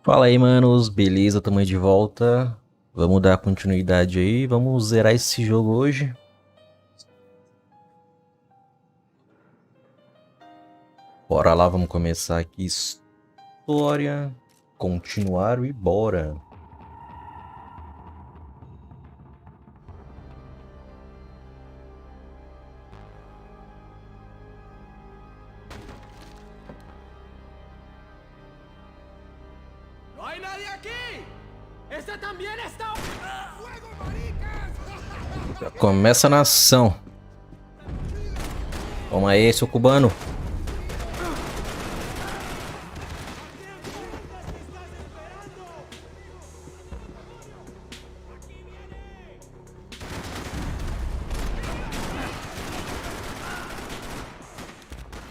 Fala aí, manos, beleza? Tamo aí de volta. Vamos dar continuidade aí, vamos zerar esse jogo hoje. Bora lá, vamos começar aqui história, continuar e bora. ¡No hay nadie aquí! ¡Este también está... ¡Fuego, maricas! Já começa na ação. Toma aí, seu cubano.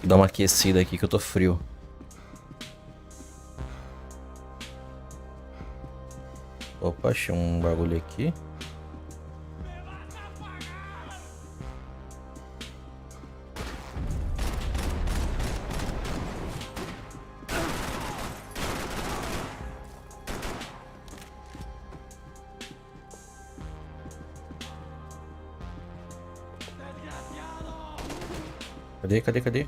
Dá uma aquecida aqui que eu tô frio. Opa, achei um bagulho aqui. Cadê?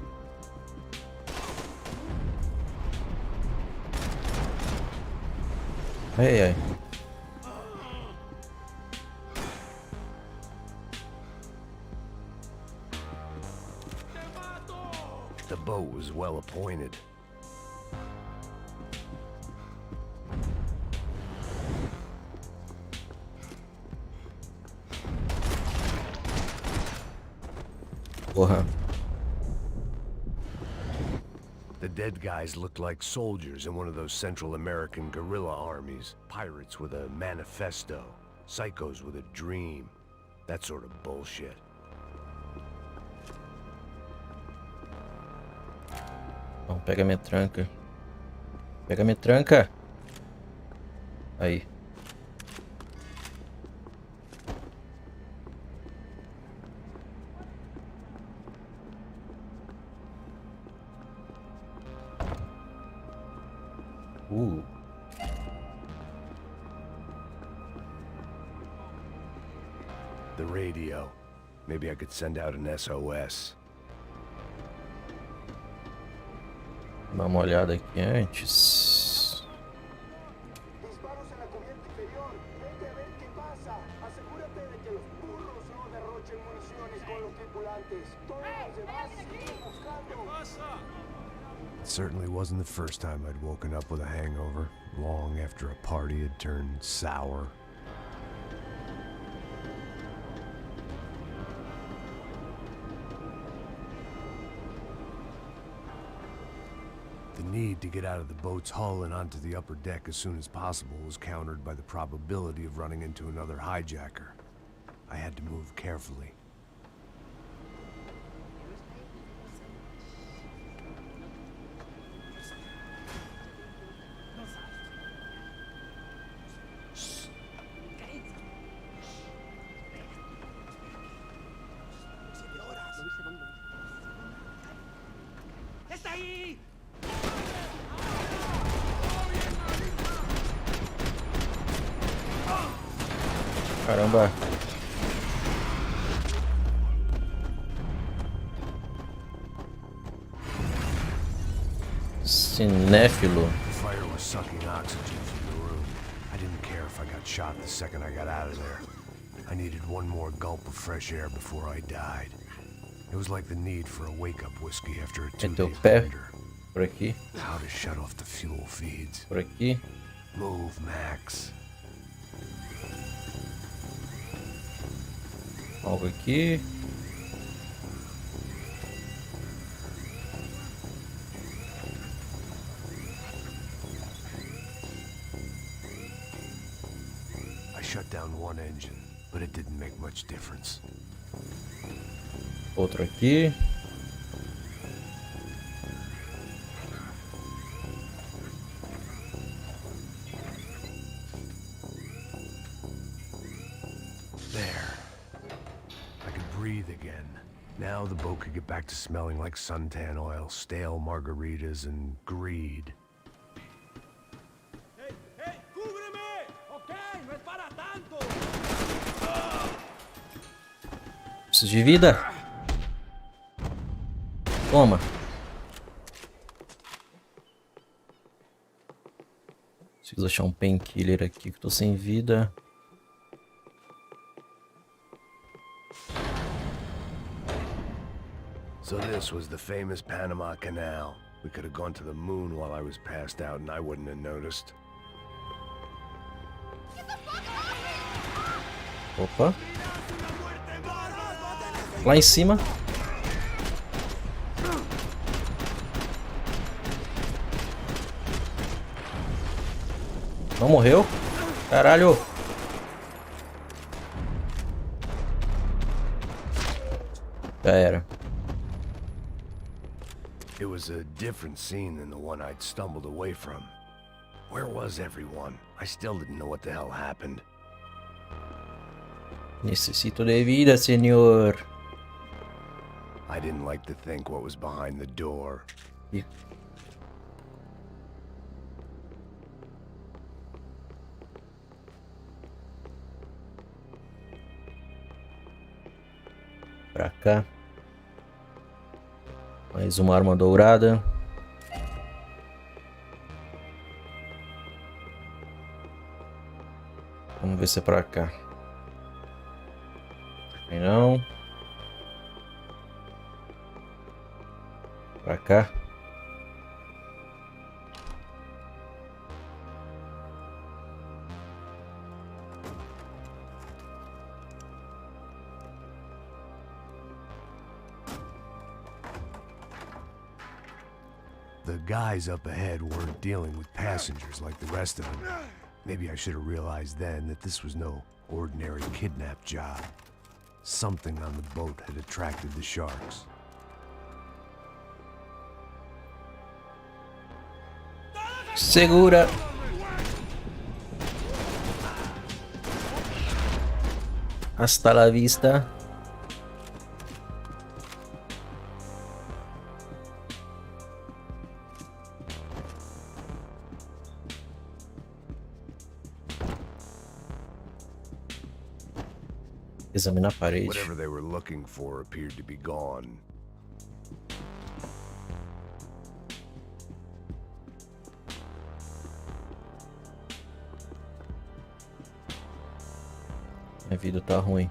Ai. The boat was well appointed. Porra. The dead guys looked like soldiers in one of those Central American guerrilla armies. Pirates with a manifesto. Psychos with a dream. That sort of bullshit. Não, pega minha tranca. Pega minha tranca. Aí. The radio. Maybe I could send out an SOS. Dá uma olhada aqui antes. Disparos en la cubierta inferior. Vete a ver qué pasa. Asegúrate de que los burros no derrochen municiones con los tripulantes. Todos los demás siguen buscando. It certainly wasn't the first time I'd woken up with a hangover, long after a party had turned sour. The need to get out of the boat's hull and onto the upper deck as soon as possible was countered by the probability of running into another hijacker. I had to move carefully. ¡Está ahí! Caramba. Cinéfilo. The fire was sucking oxygen from the room. I didn't care if I got shot the second I got out of there. I needed one more gulp of fresh air before I died. It was like the need for a wake-up whiskey after a Meteu o 2-day pé bender. por aqui, How to shut off the fuel feeds. por aqui. Move, Max. Algo aqui. I shut down one engine, but it didn't make much difference. Outro aqui. There. I could breathe again. Now the boat could get back to smelling like suntan oil, stale margaritas, and greed. ¡Hey, Preciso de vida. Toma. Preciso achar um painkiller aqui que eu tô sem vida. So this was the famous Panama Canal. We could have gone to the moon while I was passed out and I wouldn't have noticed. Opa. Lá em cima. Não morreu? Caralho. Já era. It was a different scene than the one I'd stumbled away from. Where was everyone? I still didn't know what the hell happened. Necessito de vida, senhor. I didn't like to think what was behind the door. Ih. Pra cá. Mais uma arma dourada. Vamos ver se é pra cá. Aí não. Pra cá. The guys up ahead weren't dealing with passengers like the rest of them. Maybe I should have realized then that this was no ordinary kidnap job. Something on the boat had attracted the sharks. Segura. Hasta la vista. Examinar a parede. Whatever they were looking for appeared to be gone. Minha vida tá ruim.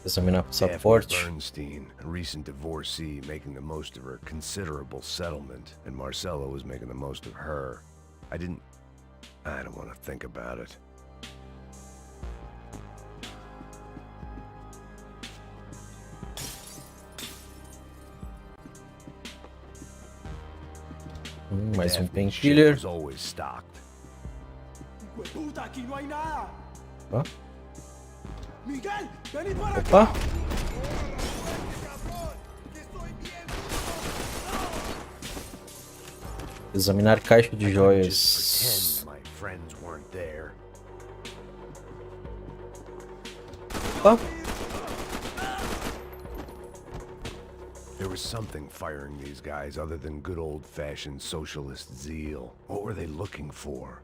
Examinar passaporte. Bernstein, a recent divorcee making the most of her considerable settlement, and Marcella was making the most of her. I don't want to think about it. Mais um Daphne's ship painkiller. was always stocked. ¡Puta, aquí no hay nada! Opa. ¡Miguel, vení para Opa. acá! Examinar caixa de Just joias. pretend my friends weren't there. Opa. There was something firing these guys other than good old-fashioned socialist zeal. What were they looking for?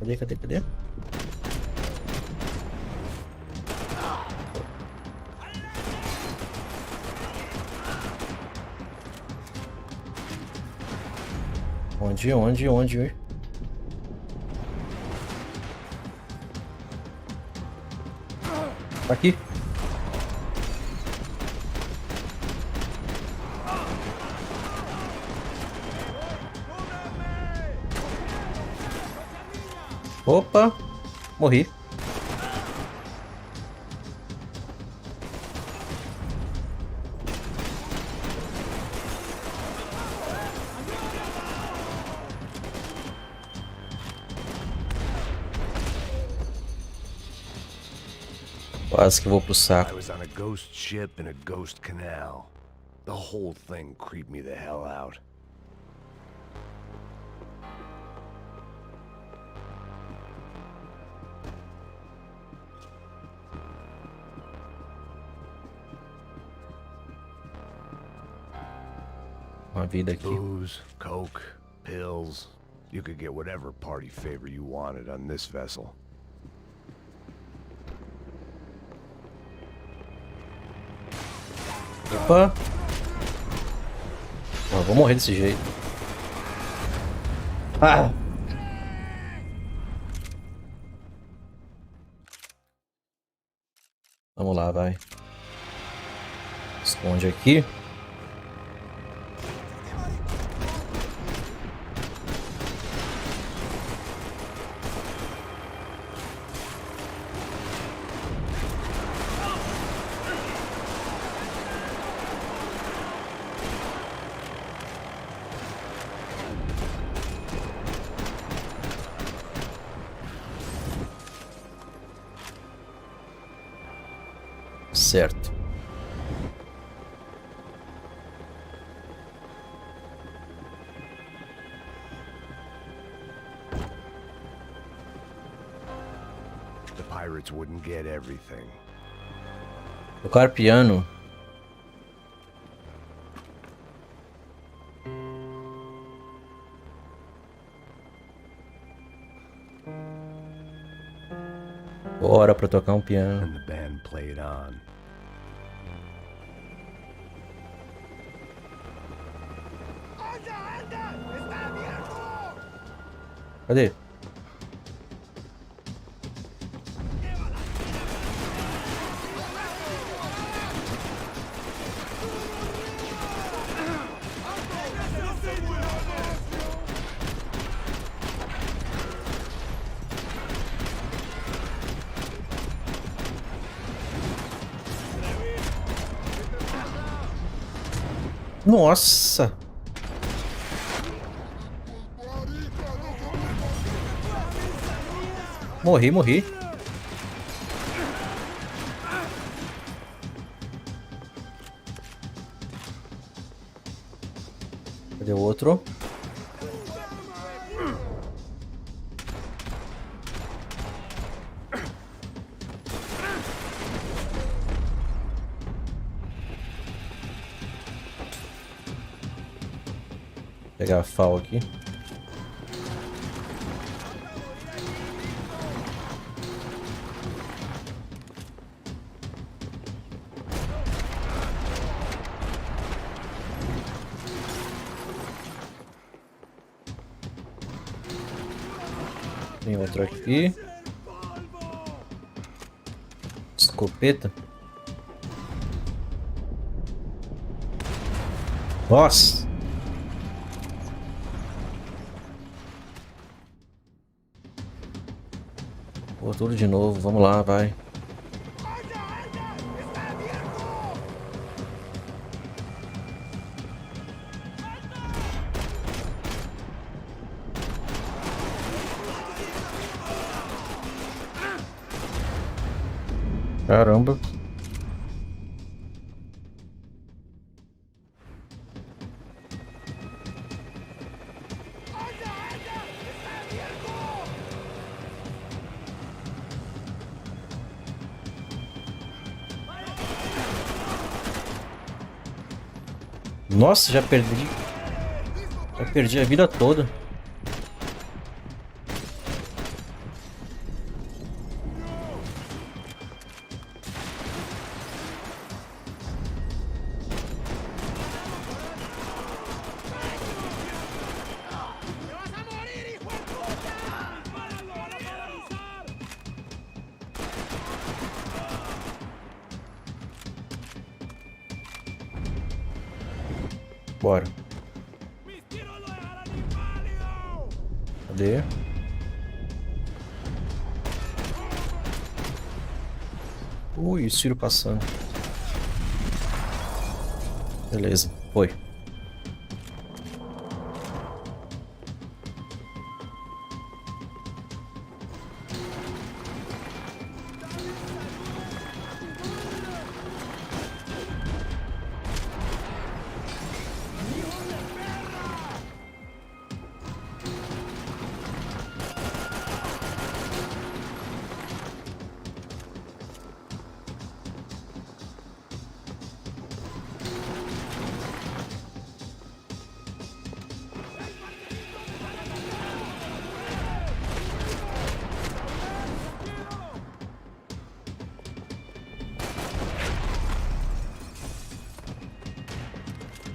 Cadê? Onde? Tá aqui. Opa, morri. Quase que vou pro I saco. was on a ghost ship in a ghost canal. The whole thing creeped me the hell out. uma vida aqui. Booze, coke, pills. You could get whatever party favor you wanted on this vessel. Opa! Eu vou morrer desse jeito. Ah! Vamos lá, vai. Esconde aqui. Certo. The pirates wouldn't get everything. Tocar piano. Bora pra tocar um piano. And the band played on. Cadê? Nossa! Morri. Cadê o outro? Vou pegar a FAO aqui. Tem outro aqui. Escopeta. Nossa! Pô, tudo de novo. Vamos lá, vai. Caramba. Nossa, já perdi a vida toda. Bora. Cadê? Ui, o Ciro passando. Beleza, foi.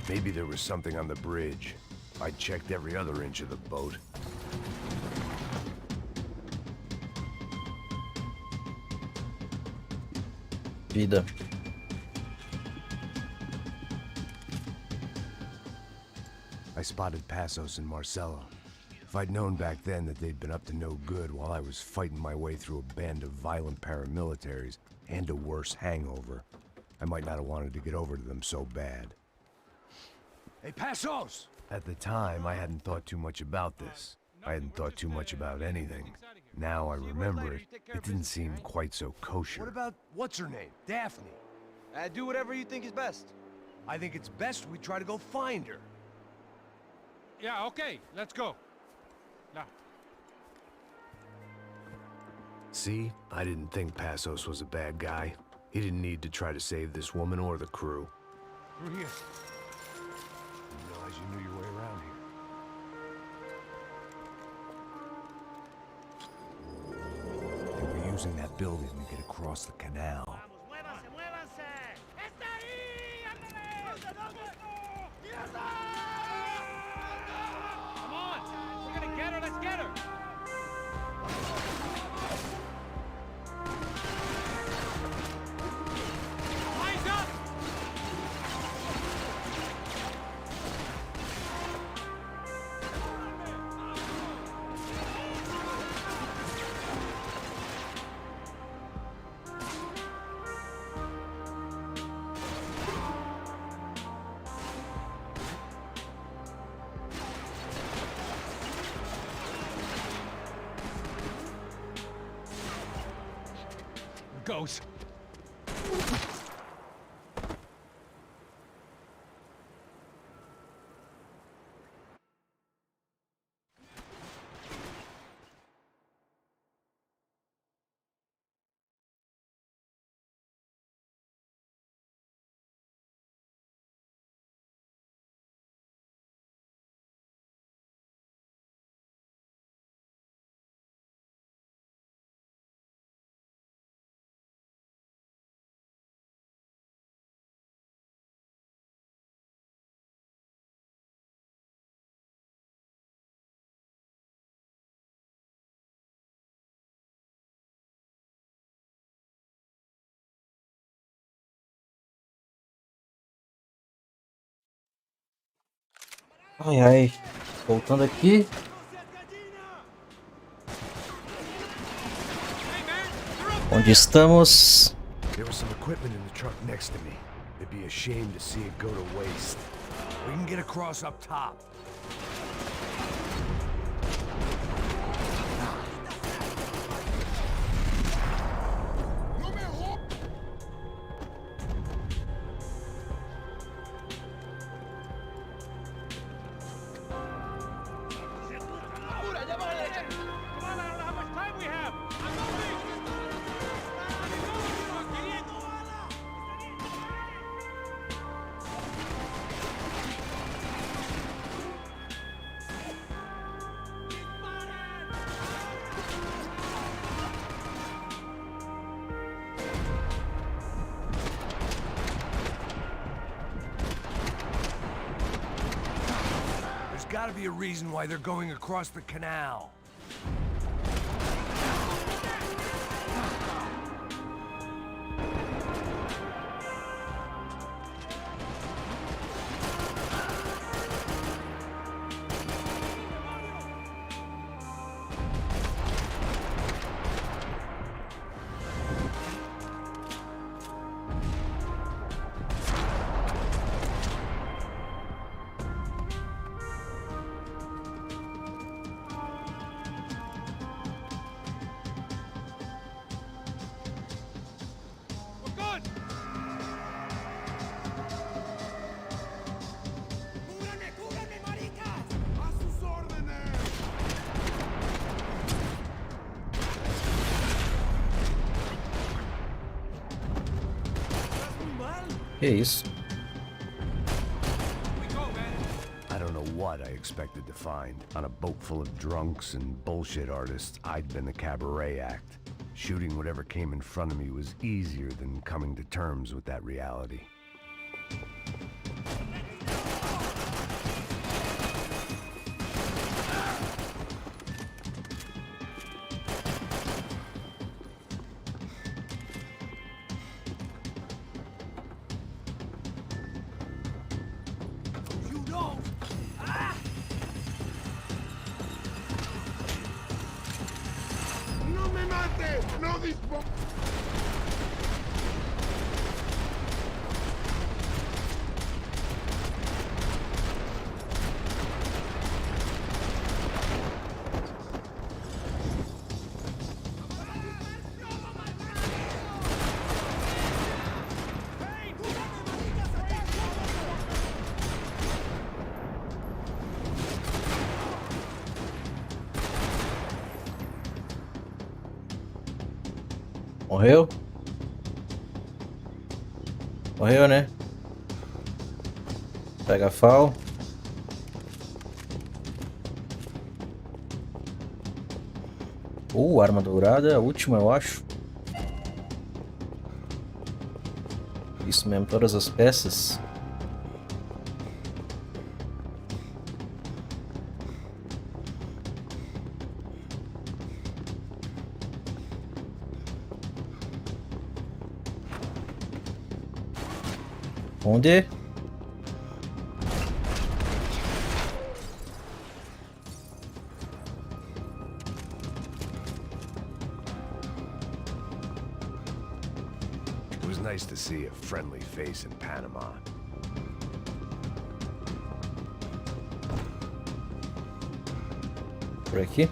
Maybe there was something on the bridge. I checked every other inch of the boat. Vida. I spotted Passos and Marcelo. If I'd known back then that they'd been up to no good while I was fighting my way through a band of violent paramilitaries and a worse hangover, I might not have wanted to get over to them so bad. Hey, Passos! At the time, I hadn't thought too much about this. I hadn't thought too much about anything. Now I remember it, it didn't seem quite so kosher. What about, what's her name? Daphne. Do whatever you think is best. I think it's best we try to go find her. Yeah, okay, let's go. Now. See? I didn't think Passos was a bad guy. He didn't need to try to save this woman or the crew. Through here. Didn't realize you knew your way around here. They were using that building to get across the canal. Come on! We're gonna get her, let's get her! Eyes up! Goes. Ai, ai. Voltando aqui. Onde estamos? There was some equipment in the truck next to me. It'd be a shame to see it go to waste. We can get across up top. There's gotta be a reason why they're going across the canal. Que isso? I don't know what I expected to find. On a boat full of drunks and bullshit artists, I'd been the cabaret act. Shooting whatever came in front of me was easier than coming to terms with that reality. Morreu? Morreu, né? Pega a FAL. Arma dourada, a última, eu acho. Isso mesmo, todas as peças. Onde? It was nice to see a friendly face in Panama. Por aqui.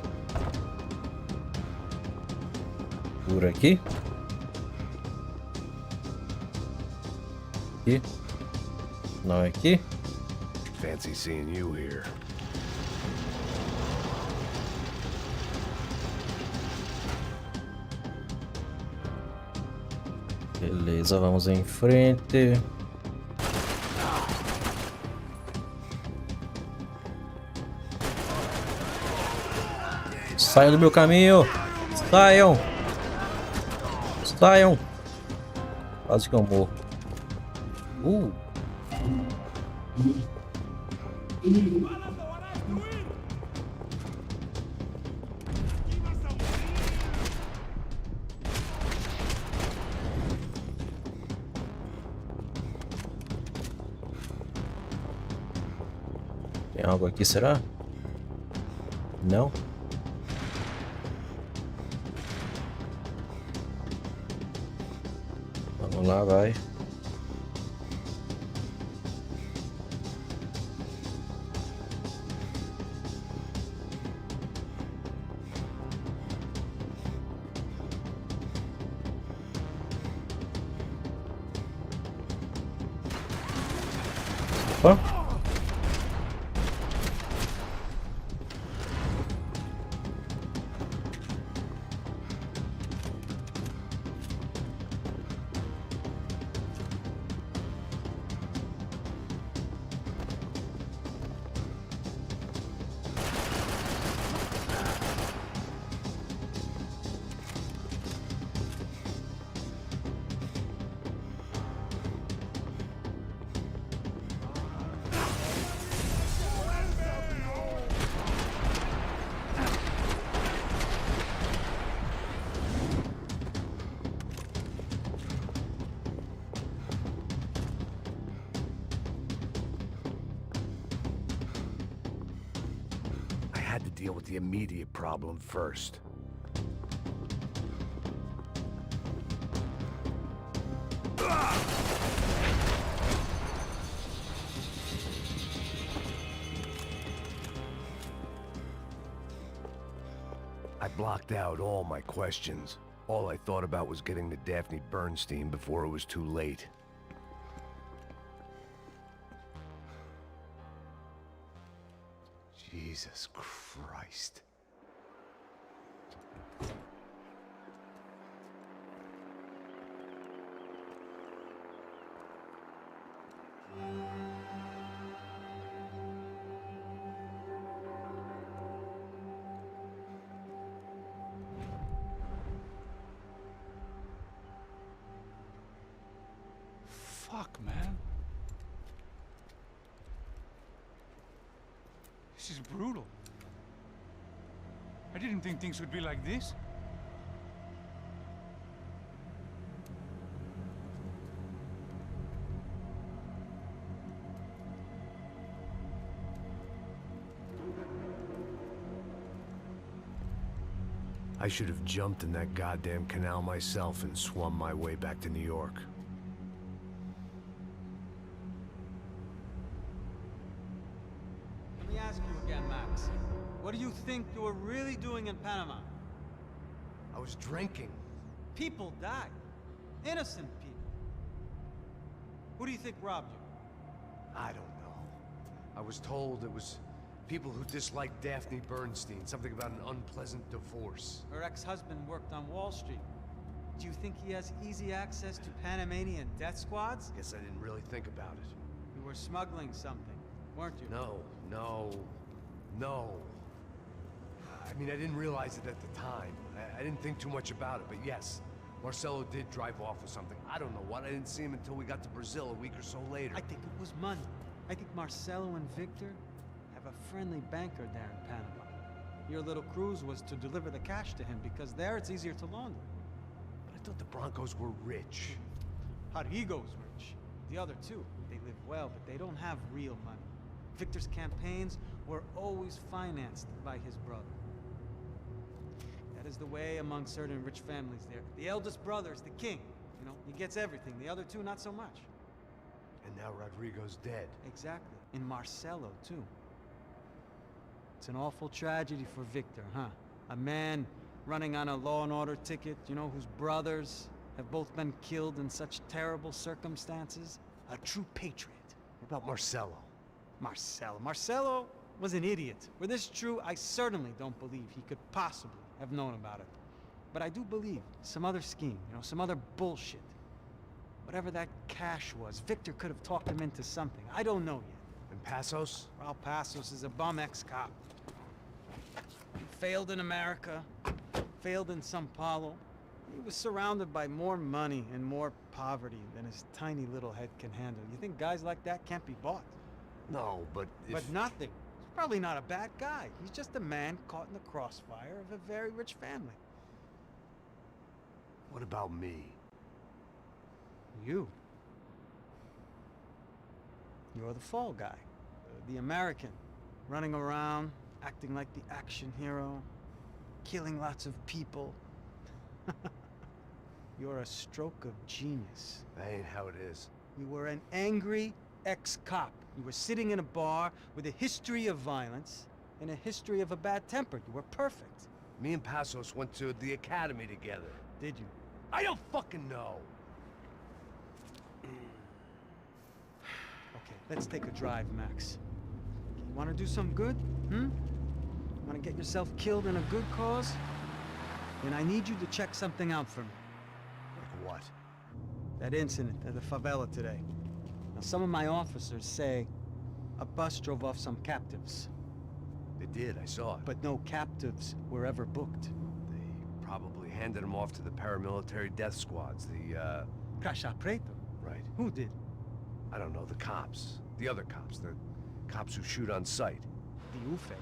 Por aqui. Aqui. Não é aqui. Fancy seeing you here. Beleza, vamos em frente. Saiam do meu caminho! Saiam! Saiam! Quase que eu morro. Tem algo aqui, será? Não? Vamos lá, vai. Opa. I had to deal with the immediate problem first. I blocked out all my questions. All I thought about was getting to Daphne Bernstein before it was too late. Jesus Christ. Fuck, man. This is brutal. I didn't think things would be like this. I should have jumped in that goddamn canal myself and swum my way back to New York. Let me ask you again, Max. What do you think you were really doing in Panama? I was drinking. People died. Innocent people. Who do you think robbed you? I don't know. I was told it was people who disliked Daphne Bernstein, something about an unpleasant divorce. Her ex-husband worked on Wall Street. Do you think he has easy access to Panamanian death squads? Guess I didn't really think about it. You were smuggling something, weren't you? No. I mean, I didn't realize it at the time. I didn't think too much about it, but yes, Marcelo did drive off with something. I don't know what. I didn't see him until we got to Brazil a week or so later. I think it was money. I think Marcelo and Victor have a friendly banker there in Panama. Your little cruise was to deliver the cash to him because there it's easier to launder. But I thought the Broncos were rich. Rodrigo's rich. The other two, they live well, but they don't have real money. Victor's campaigns were always financed by his brother. That is the way among certain rich families there. The eldest brother is the king. You know, he gets everything. The other two, not so much. And now Rodrigo's dead. Exactly. And Marcelo, too. It's an awful tragedy for Victor, huh? A man running on a law and order ticket, you know, whose brothers have both been killed in such terrible circumstances. A true patriot. What about Marcelo? Marcelo was an idiot. Were this true, I certainly don't believe he could possibly have known about it. But I do believe some other scheme, you know, some other bullshit. Whatever that cash was, Victor could have talked him into something. I don't know yet. And Passos? Raul Passos is a bum ex-cop. He failed in America, failed in São Paulo. He was surrounded by more money and more poverty than his tiny little head can handle. You think guys like that can't be bought? No, but if... But nothing. He's probably not a bad guy. He's just a man caught in the crossfire of a very rich family. What about me? You. You're the fall guy. The American. Running around, acting like the action hero. Killing lots of people. You're a stroke of genius. That ain't how it is. You were an angry ex-cop. You were sitting in a bar with a history of violence and a history of a bad temper. You were perfect. Me and Passos went to the academy together. Did you? I don't fucking know. Okay, let's take a drive, Max. You want to do some good? Want to get yourself killed in a good cause? Then I need you to check something out for me. Like what? That incident at the favela today. Now, some of my officers say a bus drove off some captives. They did, I saw it. But no captives were ever booked. They probably handed them off to the paramilitary death squads, the, Caixa Preto? Right. Who did? I don't know, the cops. The other cops, the cops who shoot on sight. The UFE.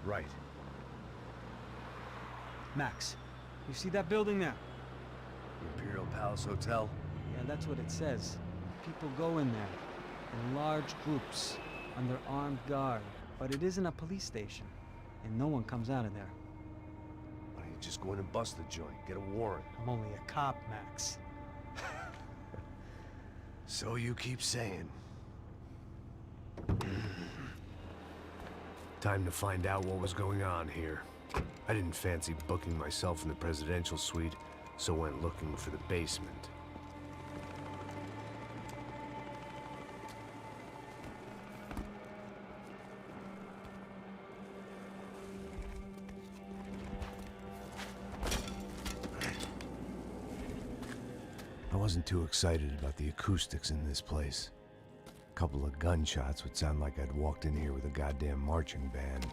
Right. Max, you see that building there? The Imperial Palace Hotel? Yeah, that's what it says. People go in there, in large groups, under armed guard. But it isn't a police station, and no one comes out of there. Why don't you just go in and bust the joint, get a warrant? I'm only a cop, Max. So you keep saying. Time to find out what was going on here. I didn't fancy booking myself in the presidential suite, so went looking for the basement. I wasn't too excited about the acoustics in this place. A couple of gunshots would sound like I'd walked in here with a goddamn marching band.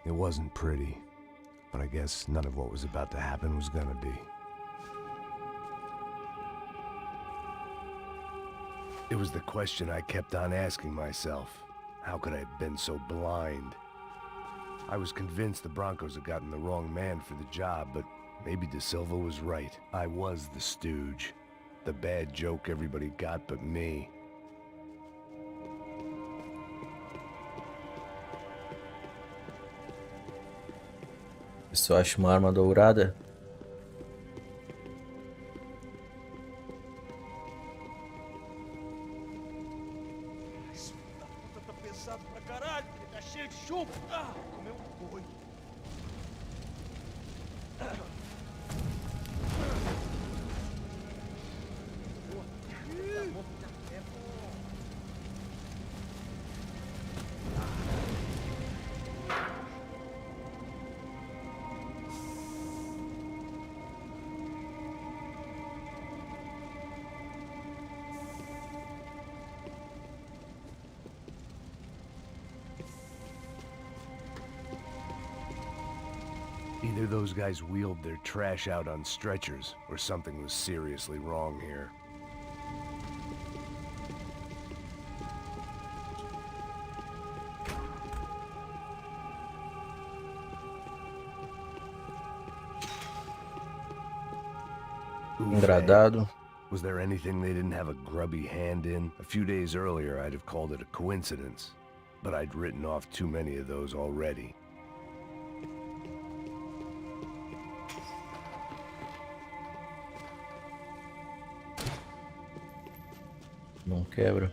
It wasn't pretty, but I guess none of what was about to happen was gonna be. It was the question I kept on asking myself. How could I have been so blind? I was convinced the Broncos had gotten the wrong man for the job, but maybe De Silva was right. I was the stooge. The bad joke everybody got but me. Se eu acho uma arma dourada. Esse filho da puta tá pesado pra caralho. Ele tá cheio de chumbo. Ah, comeu um boi. Either those guys wheeled their trash out on stretchers, or something was seriously wrong here. Engradado. Was there anything they didn't have a grubby hand in? A few days earlier, I'd have called it a coincidence, but I'd written off too many of those already. Não quebra.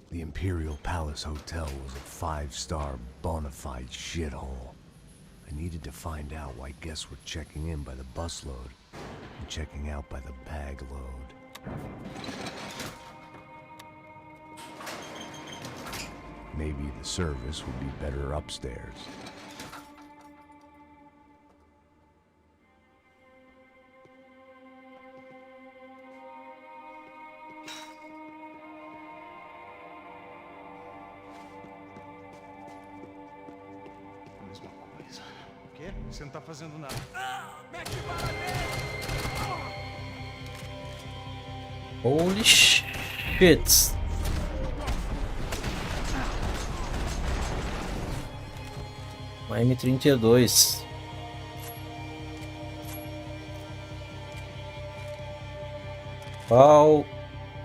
The Imperial Palace Hotel was a five-star, bona fide shithole. I needed to find out why guests were checking in by the busload and checking out by the bag load. Maybe the service would be better upstairs. Mesma coisa. O quê? Você não tá fazendo nada. Holy shit. Uma M32. Qual?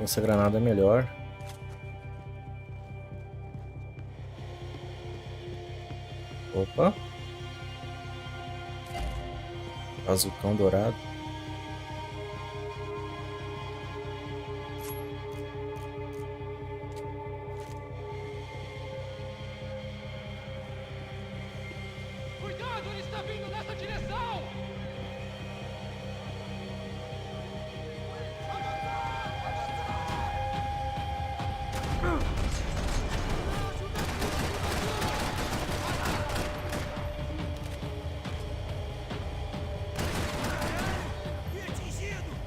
Essa granada é melhor. Opa. Bazucão dourado. Cuidado, ele está vindo nessa direção!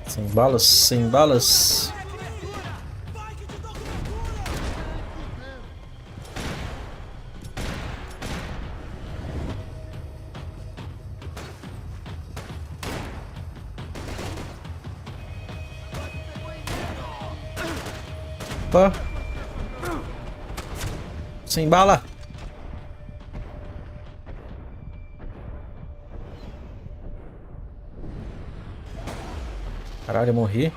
Sem balas, sem balas. Opa. Sem bala. Caralho, eu morri.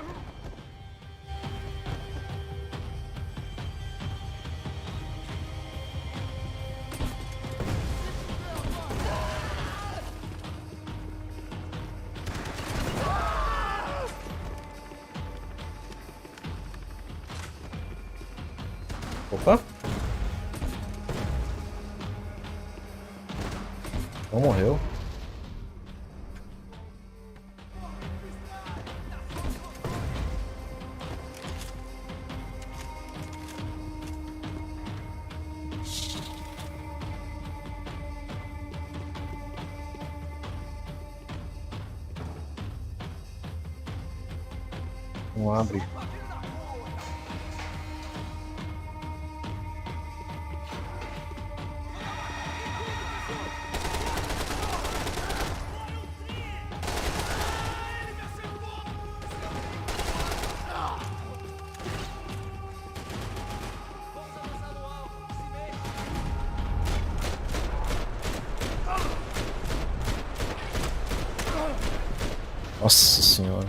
Opa. Não morreu. Não abre. Nossa senhora.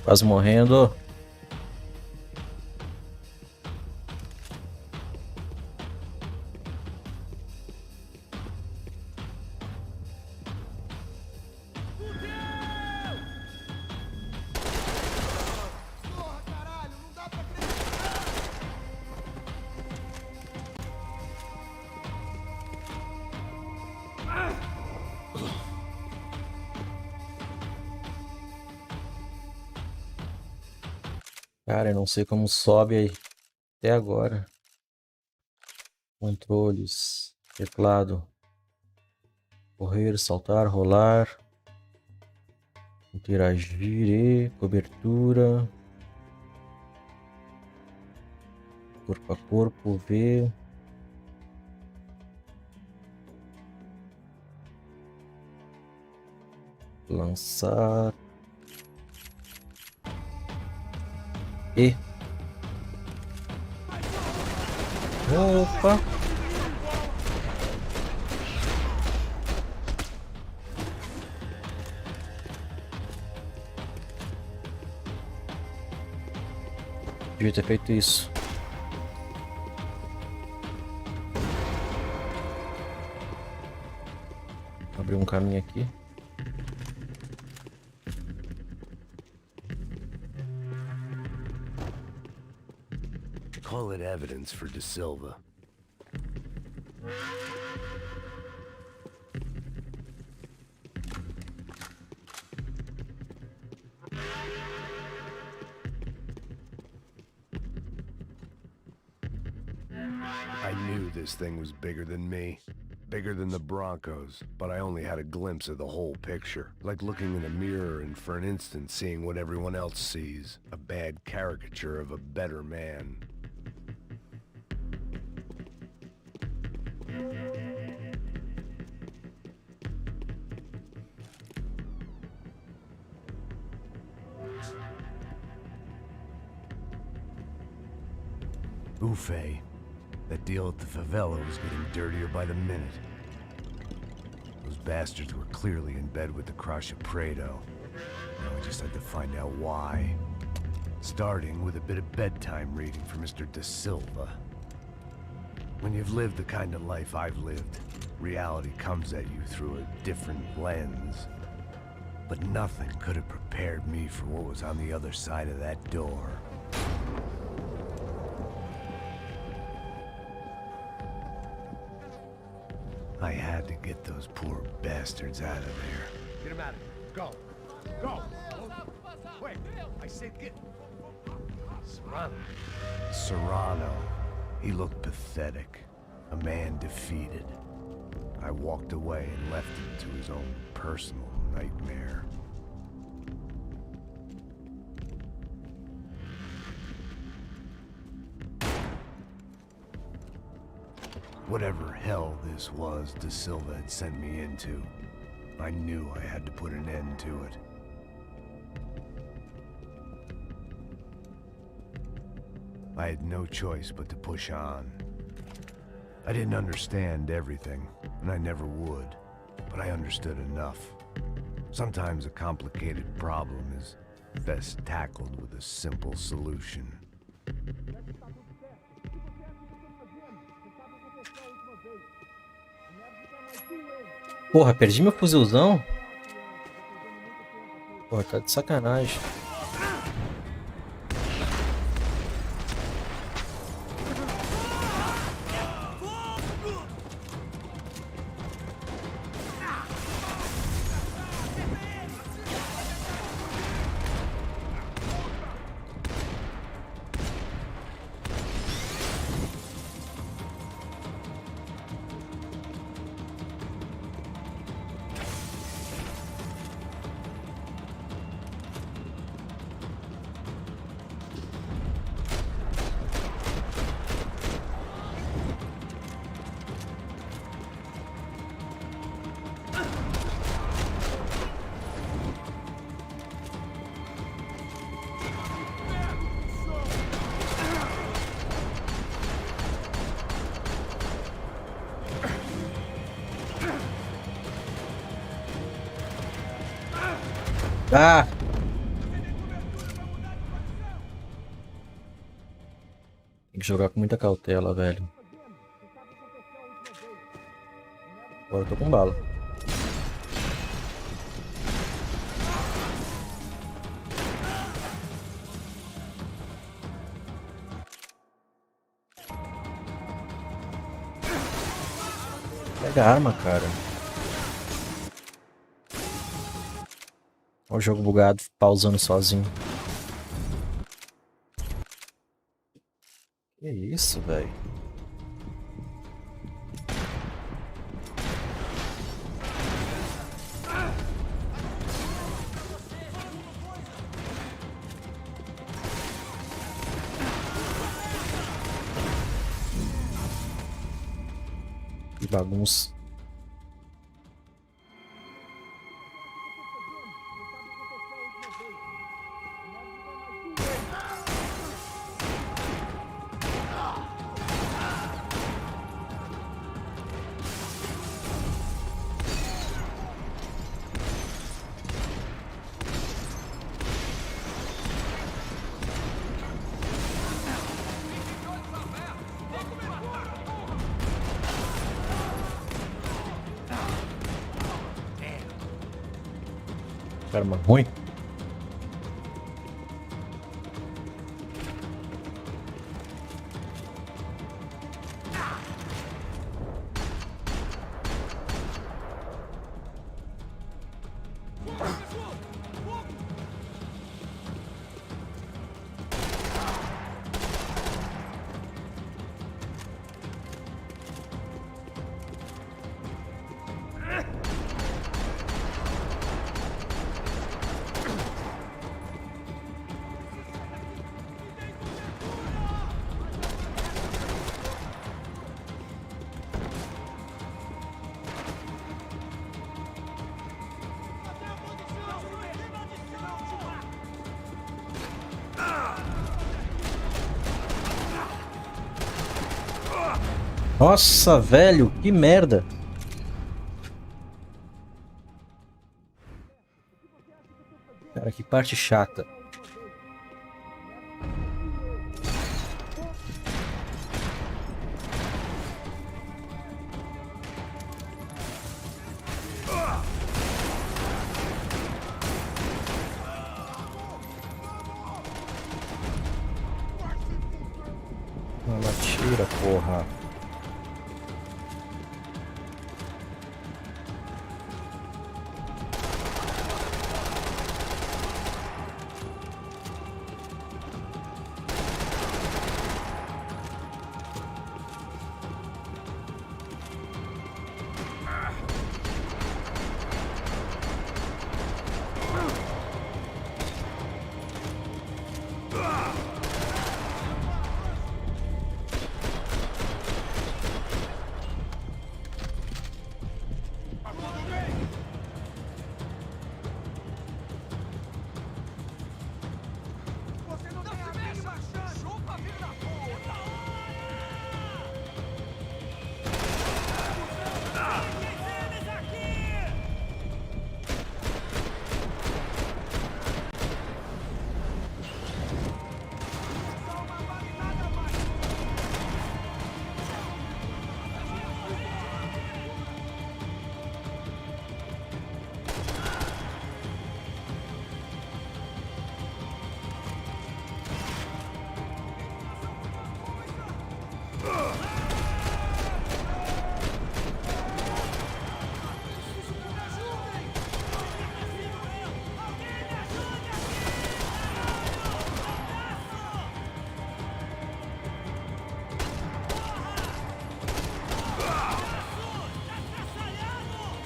Quase morrendo. Cara, eu não sei como sobe aí até agora. Controles, teclado, correr, saltar, rolar, interagir, e cobertura, corpo a corpo, V, lançar, E. Opa! Devia ter feito isso. Abrir um caminho aqui. Call it evidence for De Silva. I knew this thing was bigger than me. Bigger than the Broncos, but I only had a glimpse of the whole picture. Like looking in a mirror and for an instant seeing what everyone else sees. A bad caricature of a better man. Ufe. That deal at the favela was getting dirtier by the minute. Those bastards were clearly in bed with the Crusher Prado. Now we just had to find out why. Starting with a bit of bedtime reading for Mr. De Silva. When you've lived the kind of life I've lived, reality comes at you through a different lens. But nothing could have prepared me for what was on the other side of that door. I had to get those poor bastards out of there. Get him out of here. Go. Go. Wait. I said get. Serrano. Serrano. He looked pathetic. A man defeated. I walked away and left him to his own personal nightmare. Whatever hell this was De Silva had sent me into, I knew I had to put an end to it. I had no choice but to push on. I didn't understand everything, and I never would, but I understood enough. Sometimes a complicated problem is best tackled with a simple solution. Porra, perdi meu fuzilzão? Porra, tá de sacanagem. Ah! que jogar com muita cautela, velho. Agora eu tô com bala. Pega a arma, cara. Olha o jogo bugado, pausando sozinho. Que isso, velho? Que bagunça. Arma ruim. Nossa, velho, que merda. Cara, que parte chata. Ela tira, porra.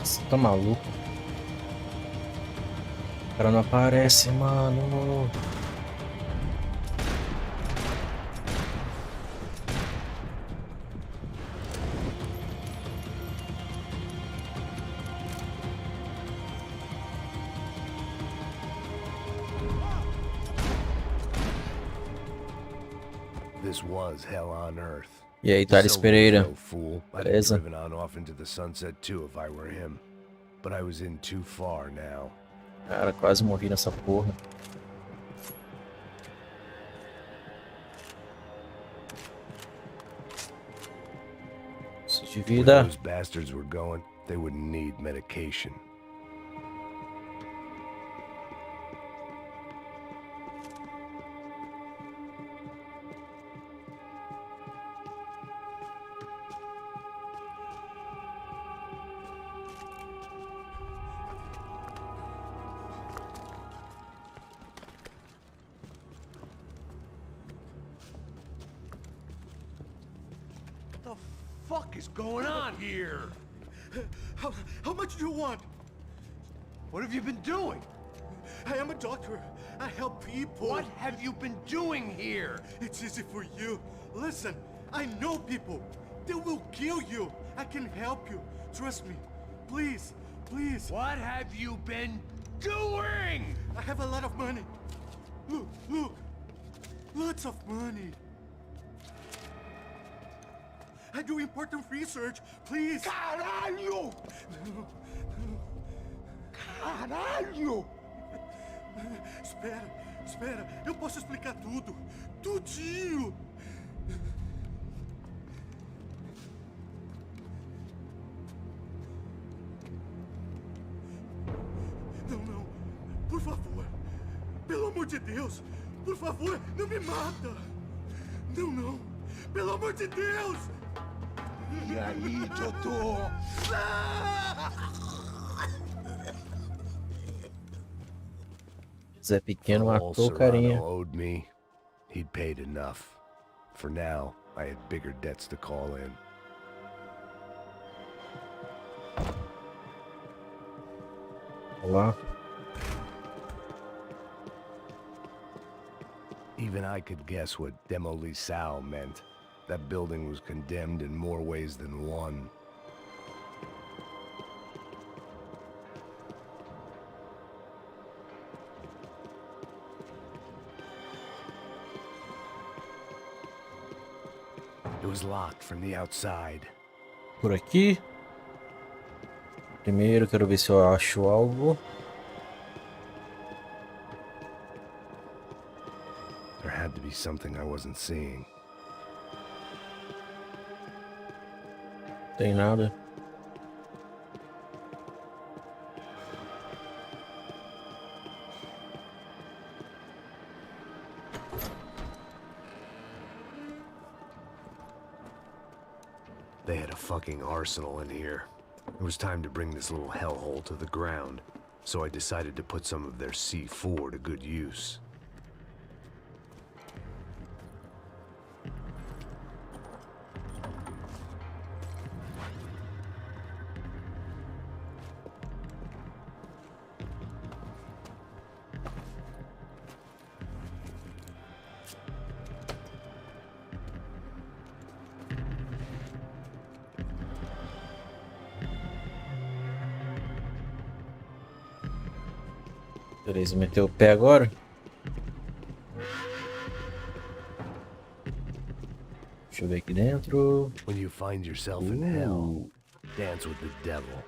Você tá maluco? O cara não aparece, mano. This was hell on earth. E aí, Thales Pereira. So fool. I'd have Beleza? driven on off into the sunset too if I were him. But I was in too far now. Cara, quase morri nessa porra. de Where vida. those bastards were going, they wouldn't need medication. What the fuck is going on here? How much do you want? What have you been doing? I am a doctor. I help people. What have you been doing here? It's easy for you. Listen, I know people. They will kill you. I can help you. Trust me. Please, please. What have you been doing? I have a lot of money. Look, look. Lots of money. I do important research. Please. Caralho! Caralho! Espera, espera. Eu posso explicar tudo. Tudinho. Não, não. Por favor. Pelo amor de Deus. Por favor, não me mata. Não, não. Pelo amor de Deus. E aí, doutor? Zé Pequeno All matou o carinha. Serrano owed me, he'd paid enough. For now, I had bigger debts to call in. Olá. Even I could guess what demolição meant. That building was condemned in more ways than one. It was locked from the outside. Por aqui. Primeiro quero ver se eu acho algo. There had to be something I wasn't seeing. Tem nada. They had a fucking arsenal in here. It was time to bring this little hellhole to the ground, so I decided to put some of their C4 to good use. Beleza, meteu o pé agora. Deixa eu ver aqui dentro. When you find yourself in hell, dance with the devil.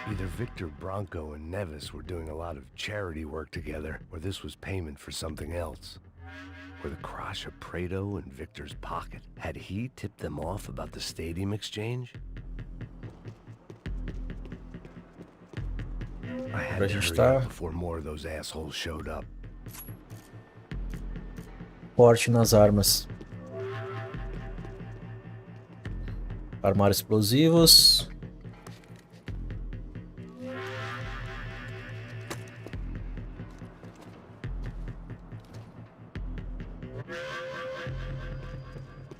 Either Victor Bronco and Nevis were doing a lot of charity work together, or this was payment for something else. Were the Crash of Prado in Victor's pocket? Had he tipped them off about the stadium exchange? I had Pra to gente hurry up tá before more of those assholes showed up. forte nas armas. Armar explosivos.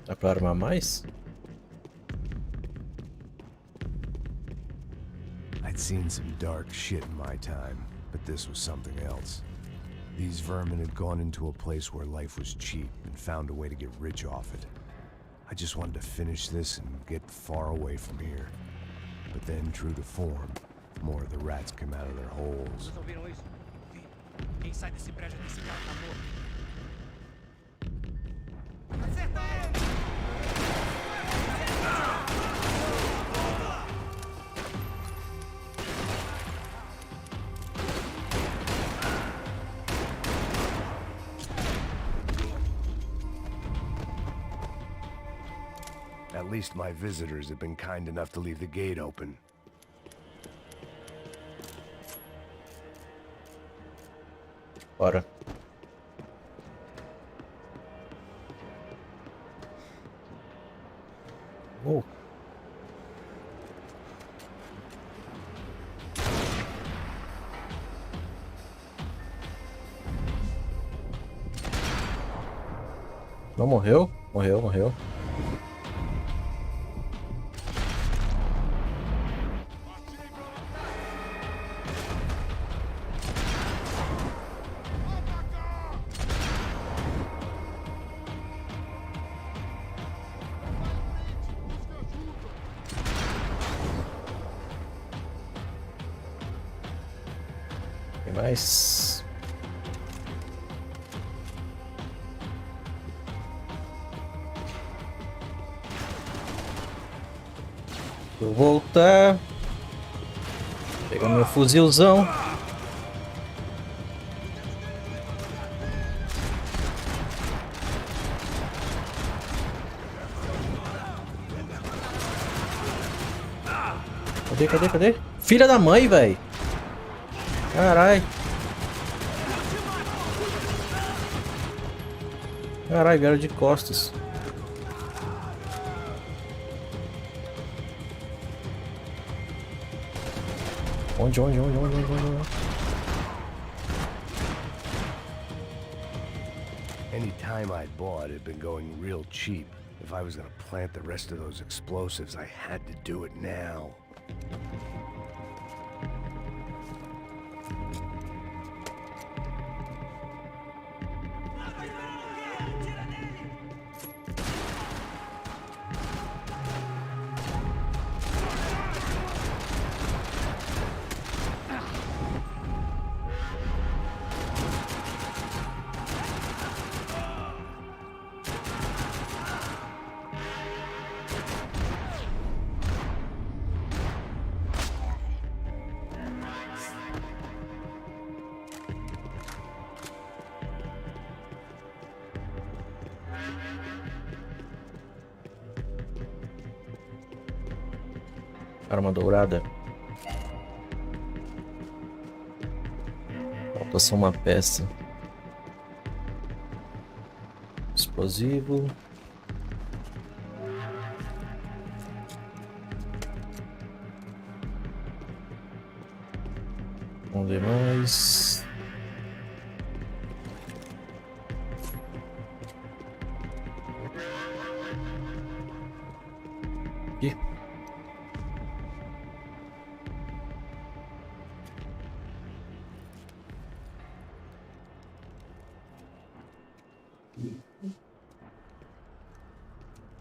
Dá pra armar mais? I'd seen some dark shit in my time, but this was something else. These vermin had gone into a place where life was cheap and found a way to get rich off it. I just wanted to finish this and get far away from here. But then, true to form, more of the rats come out of their holes. Vocês ouviram isso? Vi. Quem sai desse prédio desse cara tá morto. Acerta ele! least my visitors have been kind enough to leave the gate open. Bora. Oh. Não morreu? Morreu, morreu. Tem mais. Vou voltar. Pegar meu fuzilzão. Cadê? Filha da mãe, velho. Caralho. Caralho, vieram de costas. Onde? Any time I'd bought had been going real cheap. If I was gonna plant the rest of those explosives, I had to do it now. Arma dourada. Falta só uma peça. Explosivo. Vamos ver mais. Aqui.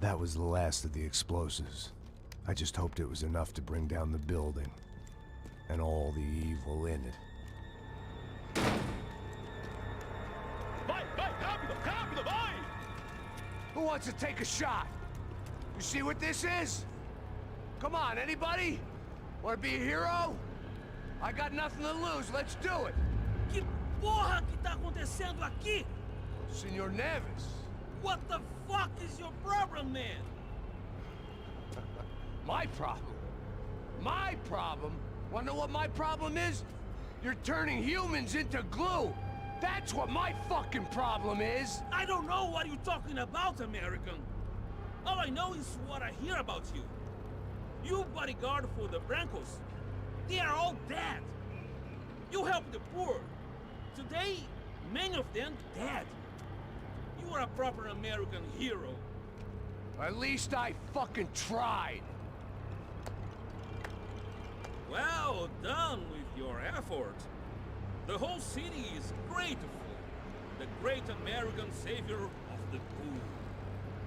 That was the last of the explosives. I just hoped it was enough to bring down the building. And all the evil in it. Vai, rápido, vai! Who wants to take a shot? You see what this is? Come on, anybody? Want to be a hero? I got nothing to lose, let's do it! Que porra que tá acontecendo aqui? Senor Neves. What the fuck is your problem, man? My problem? My problem? Wanna know what my problem is? You're turning humans into glue! That's what my fucking problem is! I don't know what you're talking about, American. All I know is what I hear about you. You bodyguard for the Brancos. They are all dead. You help the poor. Today, many of them dead. You are a proper American hero. At least I fucking tried. Well done with your effort. The whole city is grateful. The great American savior of the poor.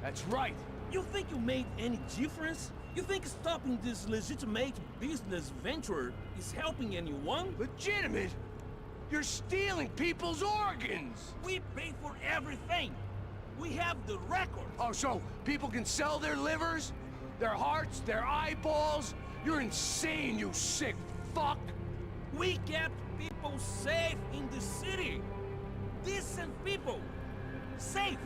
That's right. You think you made any difference? You think stopping this legitimate business venture is helping anyone? Legitimate? You're stealing people's organs! We pay for everything. We have the record. Oh, so people can sell their livers? Their hearts? Their eyeballs? You're insane, you sick fuck! We kept people safe in the city. Decent people. Safe.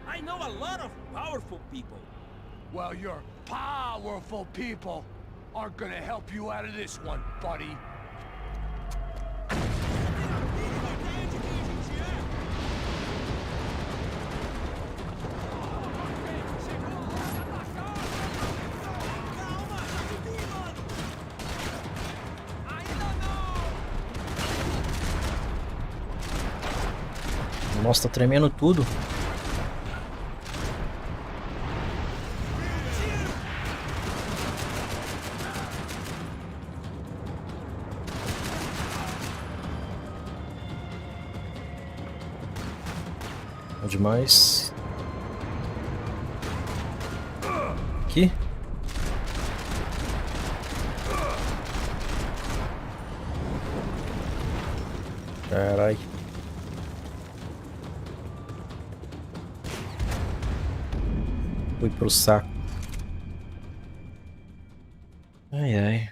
I know a lot of powerful people. Well, your powerful people aren't gonna help you out of this one, buddy. Nossa, tá tremendo tudo. Bom demais. Aqui. Carai. Fui pro saco. Ai, ai.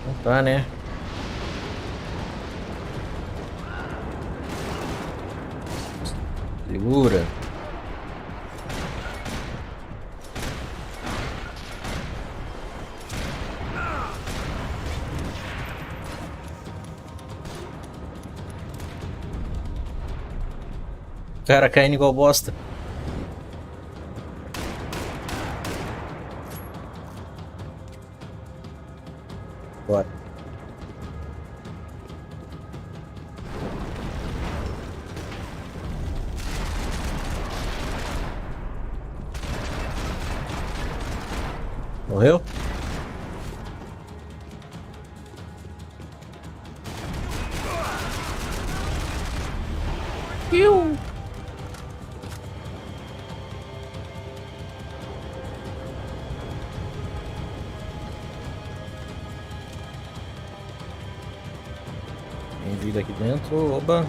Não tá, né? Segura. Cara, caindo igual bosta. Bora. Morreu? Piu. Tem vida aqui dentro, oba.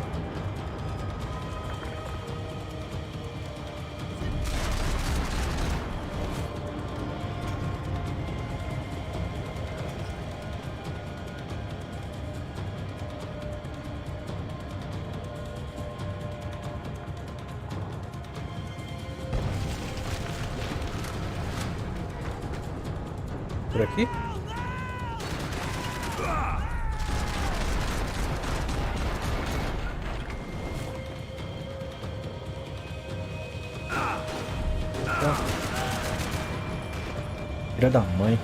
Por aqui? Filha da mãe.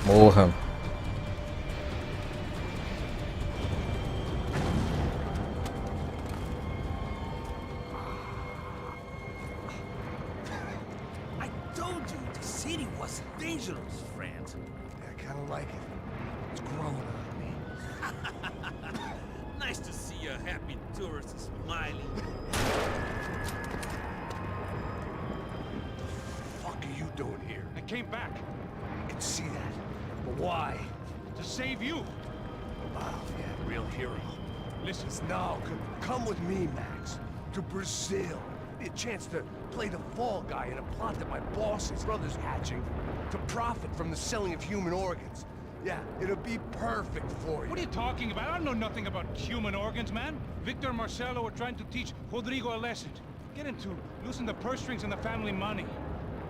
Morra. I told you the city was dangerous, friend. I kinda like it. It's growing on me. Nice to see a happy tourist smiling. What the fuck are you doing here? I came back I can see that. But why? to save you. Wow, yeah, real hero. Listen, No, come with me, Max. To Brazil. Be a chance to play the fall guy in a plot that my boss's brother's hatching to profit from the selling of human organs. Yeah, it'll be perfect for you. what are you talking about? I know nothing about human organs, man. Victor and Marcelo were trying to teach Rodrigo a lesson. Get him to loosen the purse strings and the family money.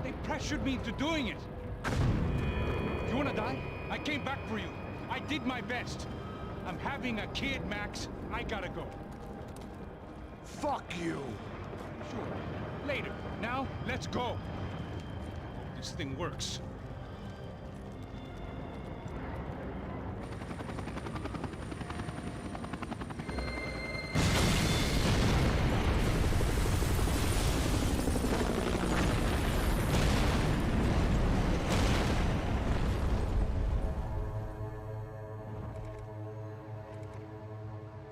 They pressured me into doing it. You wanna die? I came back for you. I did my best. I'm having a kid, Max. I gotta go. Fuck you. Sure. Later. Now, let's go. This thing works.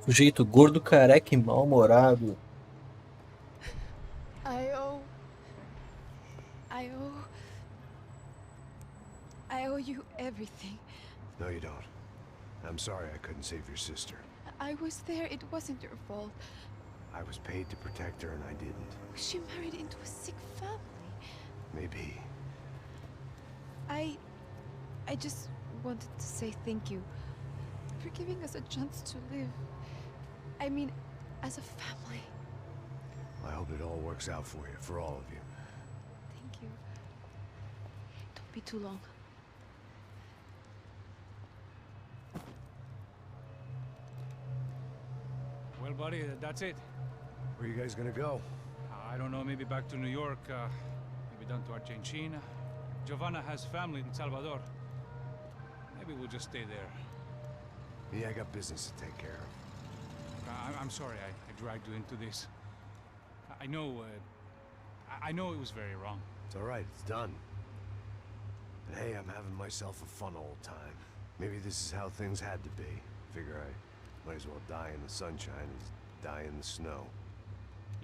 Sujeito gordo, careca e mal-humorado. I owe... I owe... I owe you everything. No, you don't. I'm sorry I couldn't save your sister. I was there. It wasn't your fault. I was paid to protect her and I didn't. She married into a sick family. Maybe. I just wanted to say thank you for giving us a chance to live. I mean, as a family. I hope it all works out for you, for all of you. Thank you. Don't be too long. Well, buddy, that's it. Where you guys gonna go? I don't know, maybe back to New York, maybe down to Argentina. Giovanna has family in Salvador. Maybe we'll just stay there. Yeah, I got business to take care of. I'm sorry I dragged you into this. I know, I know it was very wrong. It's all right, it's done. And hey, I'm having myself a fun old time. Maybe this is how things had to be. Figure I might as well die in the sunshine as die in the snow.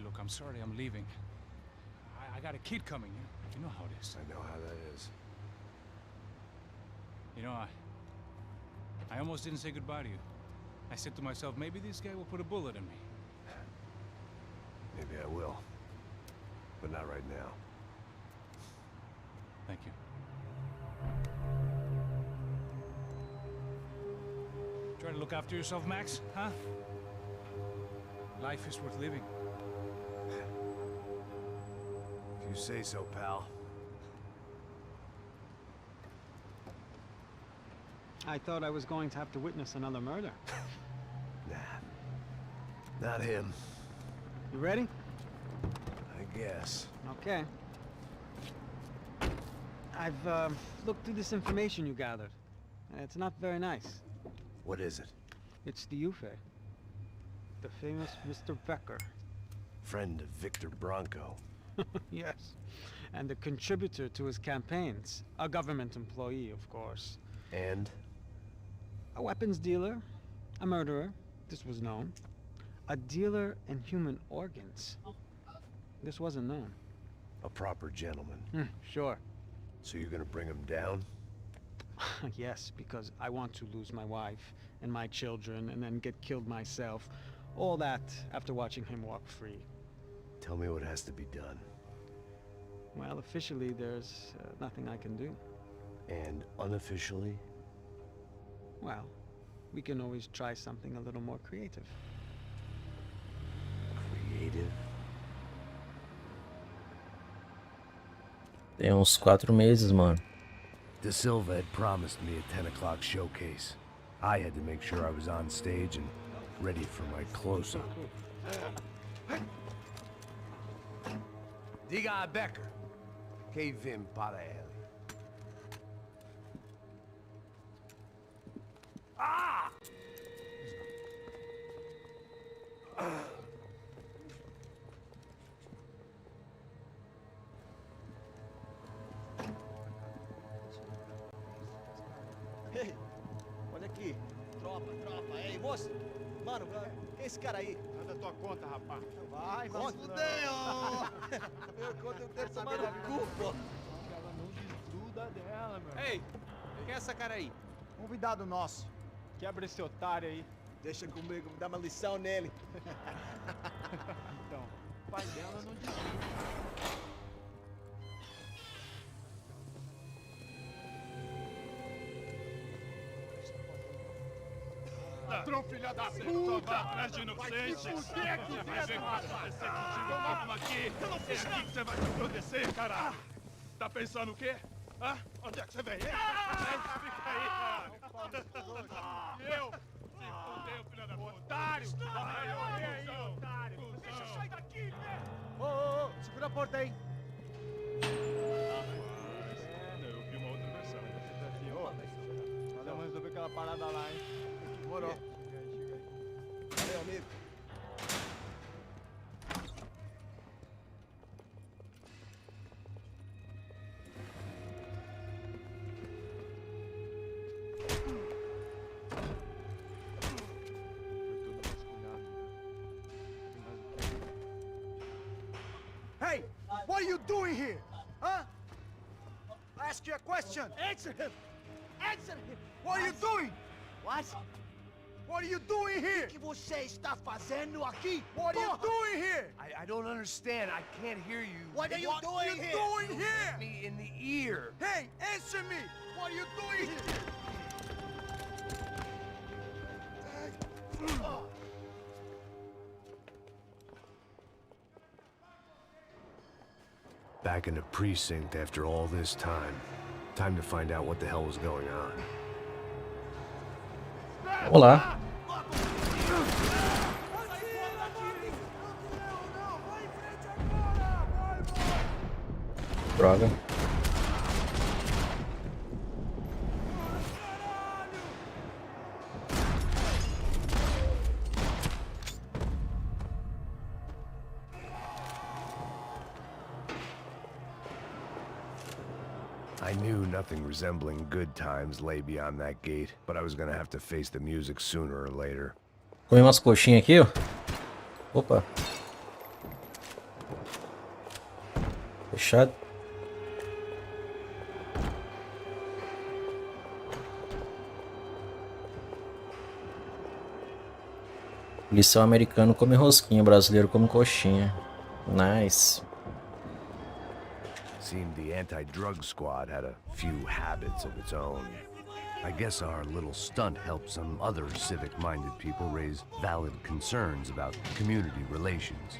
Look, I'm sorry I'm leaving. I got a kid coming, you know how it is. I know how that is. You know, I almost didn't say goodbye to you. I said to myself, maybe this guy will put a bullet in me. Maybe I will. But not right now. Thank you. Try to look after yourself, Max, huh? Life is worth living. If you say so, pal. I thought I was going to have to witness another murder. Nah. Not him. You ready? I guess. Okay. I've looked through this information you gathered. It's not very nice. What is it? It's the Ufe. The famous Mr. Becker. Friend of Victor Bronco. Yes. And a contributor to his campaigns. A government employee, of course. And? A weapons dealer. A murderer. This was known. A dealer in human organs. This wasn't known. A proper gentleman. Sure. So you're gonna bring him down? Yes, because I want to lose my wife and my children and then get killed myself. All that after watching him walk free. Tell me what has to be done. Well, officially there's nothing I can do. And unofficially? Well, we can always try something a little more creative. Creative? Tem uns 4 meses, mano. De Silva had promised me a 10 o'clock showcase. I had to make sure I was on stage and ready for my close-up. Diga a Becker. Que vim para ele. Ah! Ei, olha aqui. Tropa. Ei, moço. Mano, quem é esse cara aí? Manda tua conta, rapaz. Vai, mas fudeu! Eu conto o tempo tomando cu, pô. Ela não desgruda dela, meu. Ei, quem é essa cara aí? Convidado nosso. Quebra esse otário aí. Deixa comigo, dá uma lição nele. Então, o pai dela não desgruda. Ladrão, filha da puta! Vai atrás de inocentes! Vai ver como aparecer contigo mesmo aqui! É aqui que você vai se proteger, cara! Tá pensando o quê? Hã? Onde é que você vem? Fica aí, cara! Eu? Se fodeu, filha da puta! Otário! Vai morrer aí, otário! Deixa eu sair daqui, né? Ô, segura a porta aí. Eu vi uma outra versão. Nós vamos resolver aquela parada lá, hein? Demorou. Chega aí. Valeu, amigo. Hey! What are you doing here? Huh? I ask you a question. Answer him! Answer him! What are you doing? What? What are you doing here? O que você está fazendo aqui? What are you doing here? I don't understand. I can't hear you. What are you doing here? Doing here? Me in the ear. Hey, answer me! What are you doing here? Back in the precinct after all this time. Time to find out what the hell was going on. Olá. Droga. I knew nothing resembling good times lay beyond that gate, but I was gonna have to face the music sooner or later. Comi umas coxinhas aqui, ó. Opa. Fechado. Policial americano come rosquinha, brasileiro come coxinha. Nice. Seemed the anti-drug squad had a few habits of its own. I guess our little stunt helped some other civic-minded people raise valid concerns about community relations.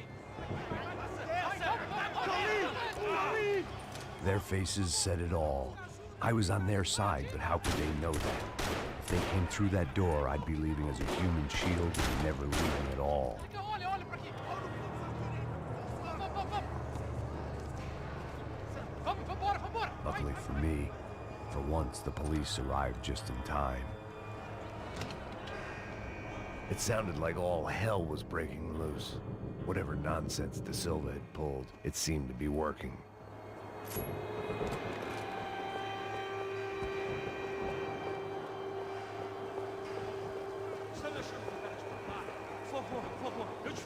Their faces said it all. I was on their side, but how could they know that? If they came through that door, I'd be leaving as a human shield and never leaving at all. Luckily for me, for once the police arrived just in time. It sounded like all hell was breaking loose. Whatever nonsense De Silva had pulled, it seemed to be working.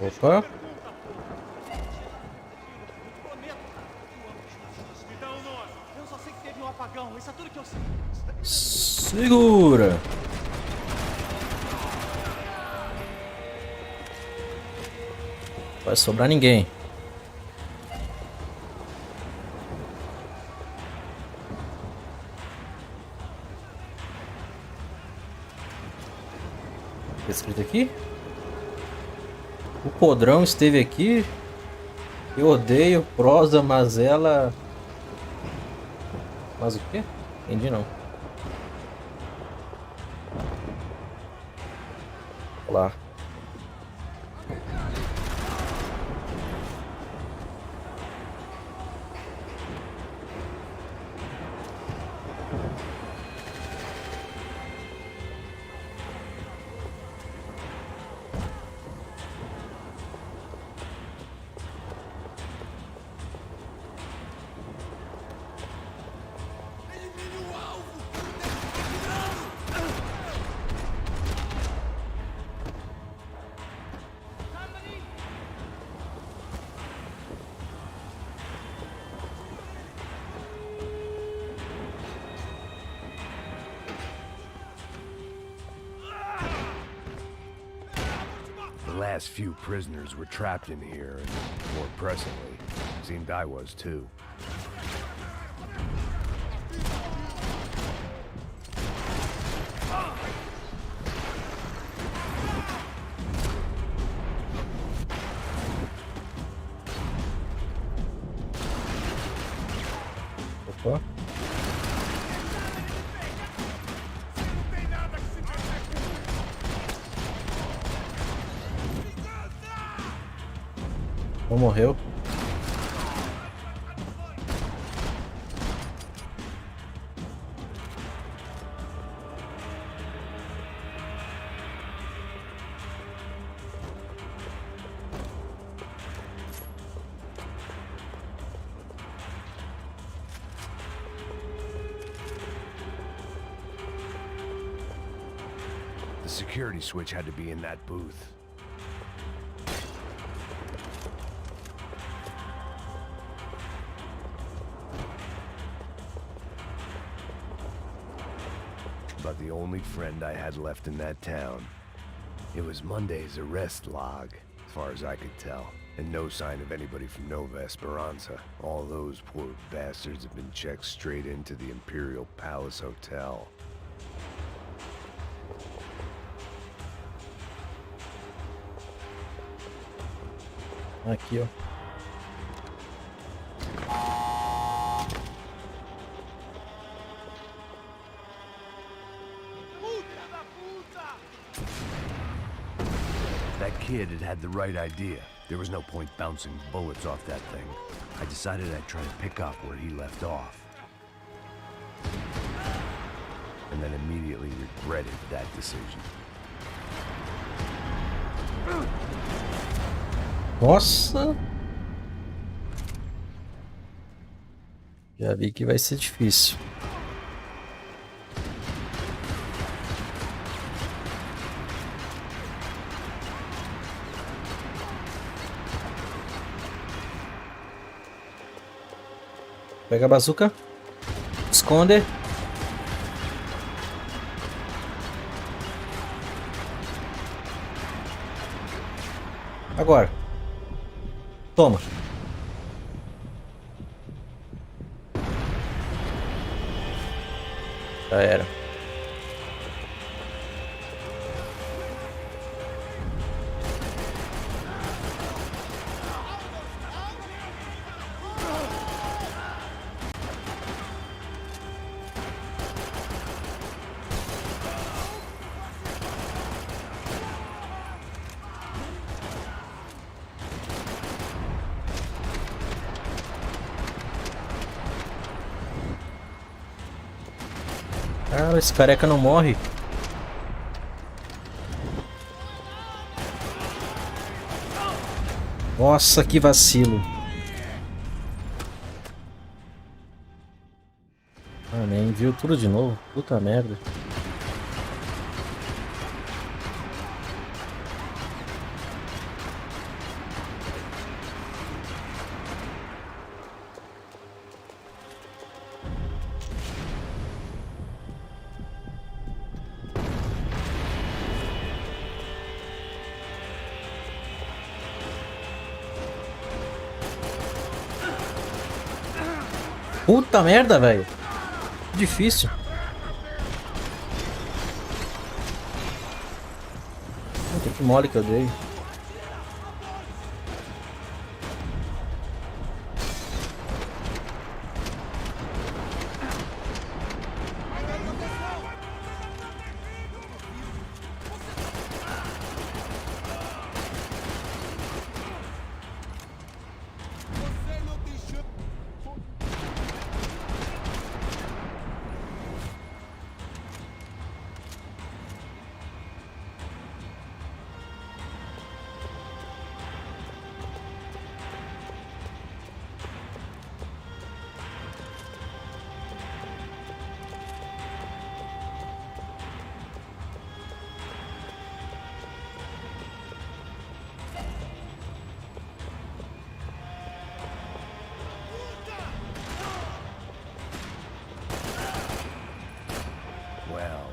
Opa. Eu só sei que teve um apagão, isso é tudo que eu sei. Segura. Vai sobrar ninguém. Tá escrito aqui? O podrão esteve aqui. Eu odeio prosa, mas ela... Mas o quê? Entendi não. Olá. The last few prisoners were trapped in here, and more pressingly, seemed I was too. Opa. Não morreu. The security switch had to be in that booth. But the only friend I had left in that town, It was Monday's arrest log, as far as I could tell. And no sign of anybody from Nova Esperanza. All those poor bastards have been checked straight into the Imperial Palace Hotel. Aqui, ó. That kid had the right idea. There was no point bouncing bullets off that thing. I decided I'd try to pick up where he left off. And then immediately regretted that decision. Nossa! Já vi que vai ser difícil. Pega a bazuca. Esconde. Agora. Toma. Já era. Cara, esse careca não morre. Nossa, que vacilo. Ah, nem viu tudo de novo. Puta merda. Puta merda, velho. Difícil. Puta que mole que eu dei.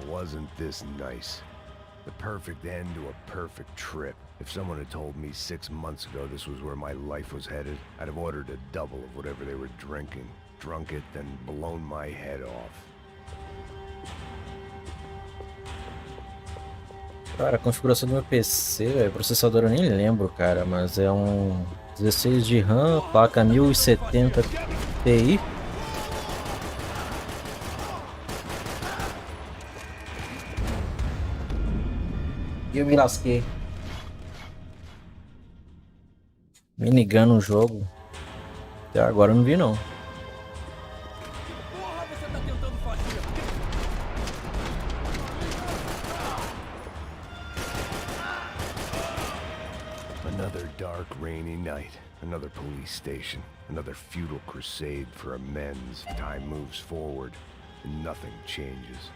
Wasn't this nice? The perfect end to a perfect trip. If someone had told me 6 months ago this was where my life was headed, I'd have ordered a double of whatever they were drinking, drunk it, then blown my head off. Cara, a configuração do meu PC, véio, processador eu nem lembro, cara, mas é um 16 de RAM, placa 1070 Ti. E eu me lasquei. Minigun no jogo. Até agora eu não vi não. Porra, você tá tentando fazer? Another dark, rainy night. Another police station. Another futile crusade for amends. Time moves forward, and nothing changes.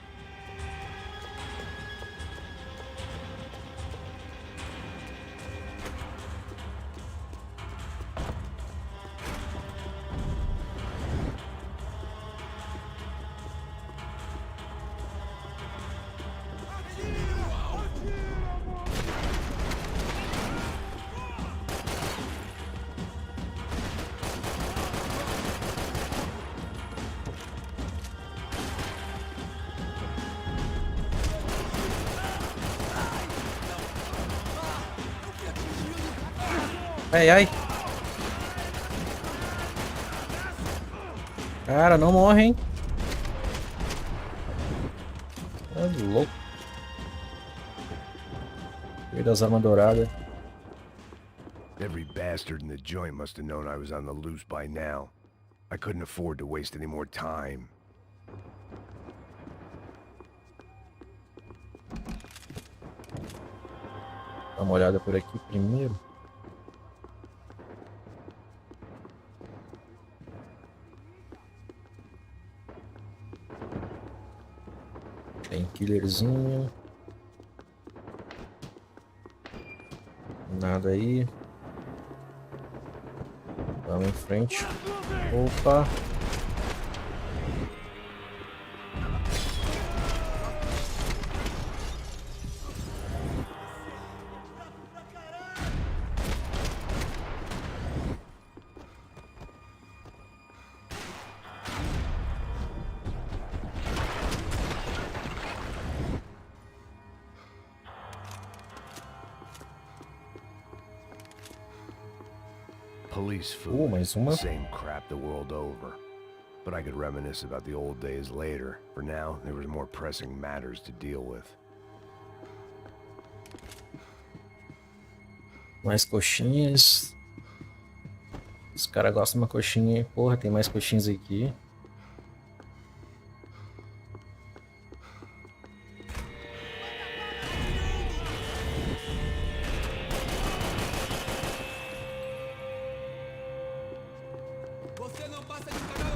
Ai, ai. Cara, não morre, hein? É louco. Veio das armas douradas. Every bastard in the joint must have known I was on the loose by now. I couldn't afford to waste any more time. Dá uma olhada por aqui primeiro. Tem killerzinho. Nada aí. Vamos em frente. Opa. Police food. Mais uma. Same crap the world over. But I could reminisce about the old days later. For now, there was more pressing matters to deal with. Mais coxinhas. Os caras gostam de uma coxinha. Porra, tem mais coxinhas aqui.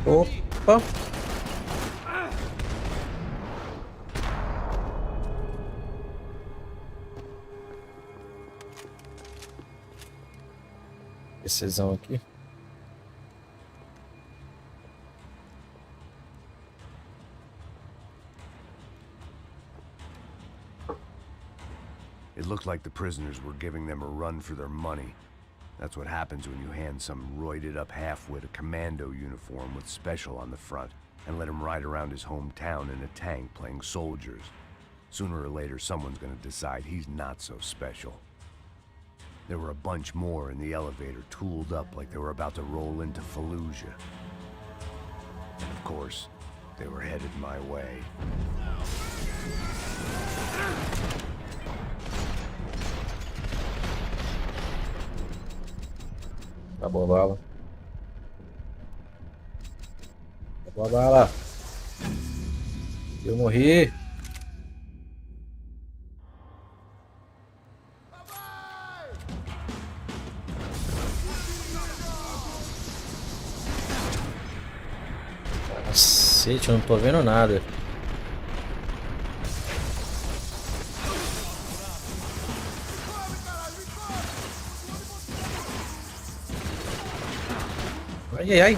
Opa! Esseão aqui. It looked like the prisoners were giving them a run for their money. That's what happens when you hand some roided-up half-wit a commando uniform with special on the front and let him ride around his hometown in a tank playing soldiers. Sooner or later, someone's gonna decide he's not so special. There were a bunch more in the elevator, tooled up like they were about to roll into Fallujah. And of course, they were headed my way. Acabou a bala. Acabou a bala. Eu morri. Cacete, eu não tô vendo nada. Ai, ai, ai.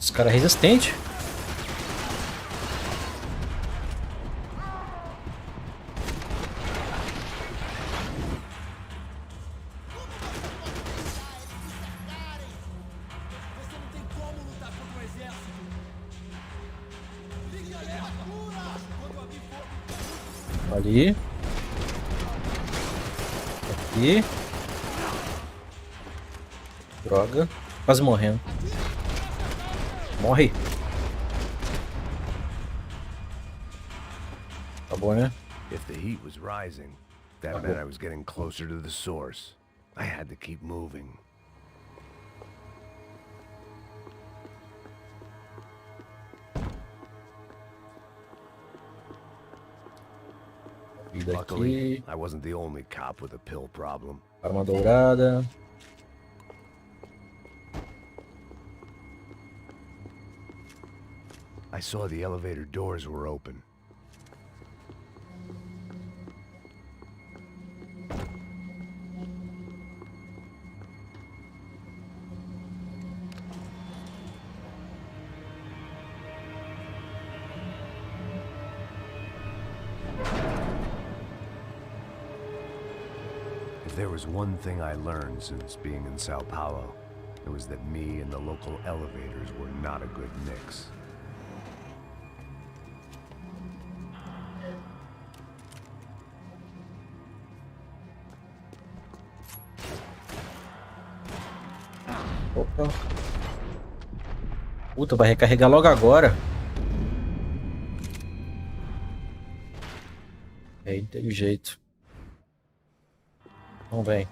Os caras resistentes. Ali. Aqui. Droga. Quase morrendo. Morre. Acabou, né? If the heat was rising, that meant I was getting closer to the source. I had to keep moving. Luckily, I wasn't the only cop with a pill problem. Arma dourada. I saw the elevator doors were open. If there was one thing I learned since being in Sao Paulo, it was that me and the local elevators were not a good mix. Opa. Puta, vai recarregar logo agora. Aí tem jeito. Então vem.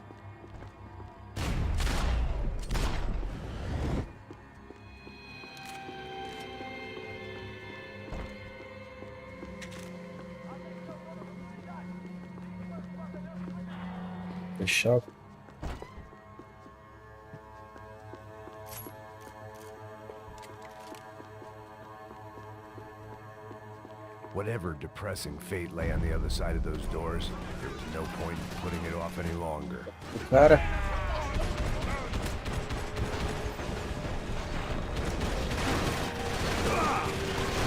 Fechado. Whatever depressing fate lay on the other side of those doors, there was no point in putting it off any longer. O cara.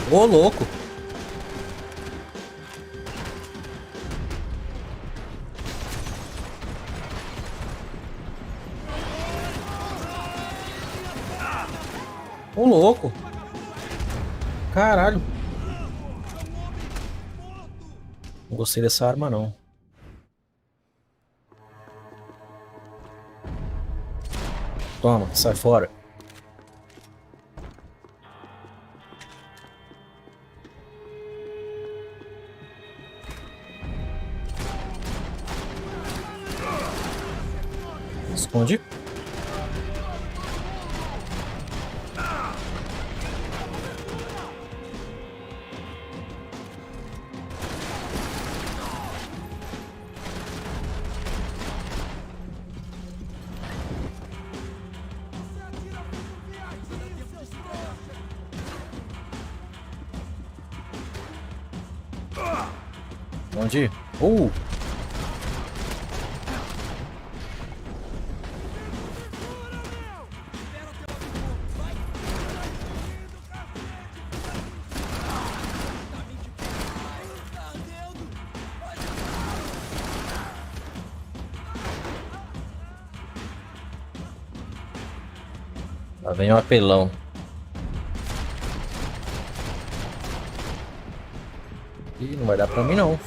Ô, louco. Ô, louco. Caralho. Não gostei dessa arma, não. Toma, sai fora. Esconde. Onde? Lá vem o apelão. Ih, não vai dar pra mim não.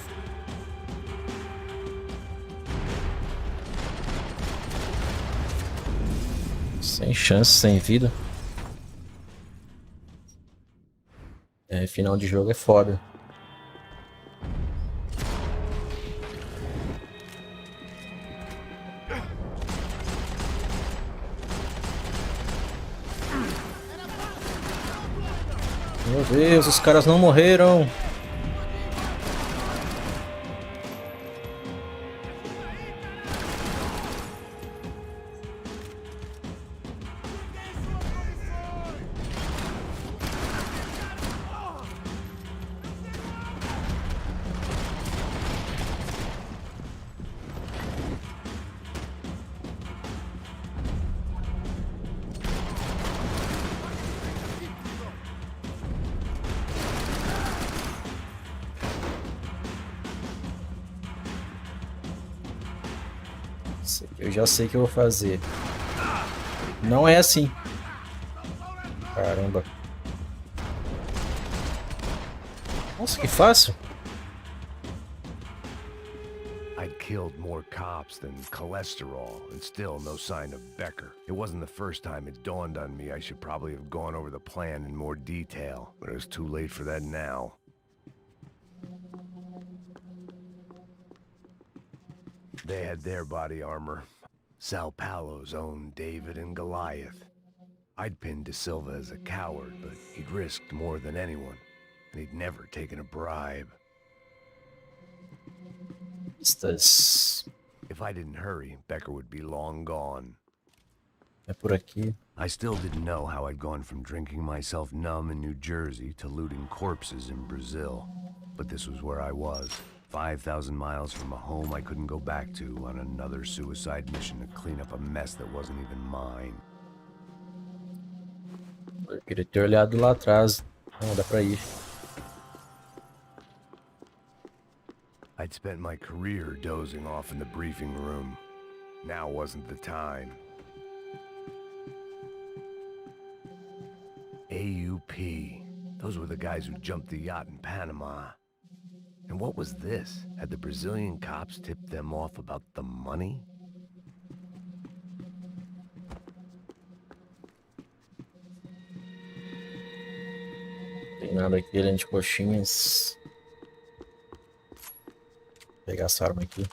Sem chance, sem vida. É, final de jogo é foda. Meu Deus, os caras não morreram. Eu já sei o que eu vou fazer. Não é assim. Caramba. Nossa, que fácil. I'd killed more cops than cholesterol, and still no sign of Becker. It wasn't the first time it dawned on me I should probably have gone over the plan in more detail, but it was too late for that now. They had their body armor. Sao Paulo's own David and Goliath. I'd pinned De Silva as a coward, but he'd risked more than anyone, and he'd never taken a bribe. If I didn't hurry, Becker would be long gone. É por aqui. I still didn't know how I'd gone from drinking myself numb in New Jersey to looting corpses in Brazil. But this was where I was. 5,000 miles from a home I couldn't go back to on another suicide mission to clean up a mess that wasn't even mine. Eu queria ter olhado lá atrás. Não, dá pra ir. I'd spent my career dozing off in the briefing room. Now wasn't the time. AUP. Those were the guys who jumped the yacht in Panama. And what was this? Had the Brazilian cops tipped them off about the money? Tem nada aqui além de coxinhas. Vou pegar essa arma aqui.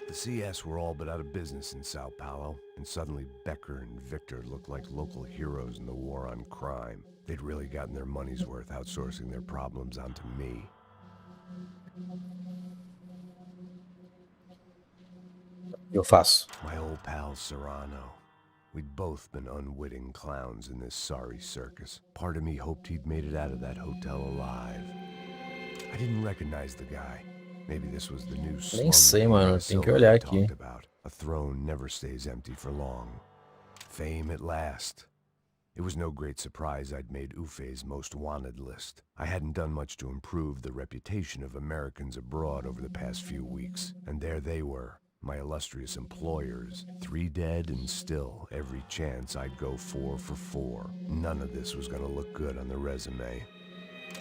The CS were all but out of business in Sao Paulo, and suddenly Becker and Victor looked like local heroes in the war on crime. They'd really gotten their money's worth outsourcing their problems onto me. Eu faço. My old pal Serrano. We'd both been unwitting clowns in this sorry circus. Part of me hoped he'd made it out of that hotel alive. I didn't recognize the guy. Maybe this was the new slum Nem sei, mano. Tem que Silver olhar aqui. talked about. A throne never stays empty for long. Fame at last. It was no great surprise I'd made Ufe's most wanted list. I hadn't done much to improve the reputation of Americans abroad over the past few weeks, and there they were, my illustrious employers, 3 dead and still every chance I'd go 4 for 4. None of this was gonna look good on the resume.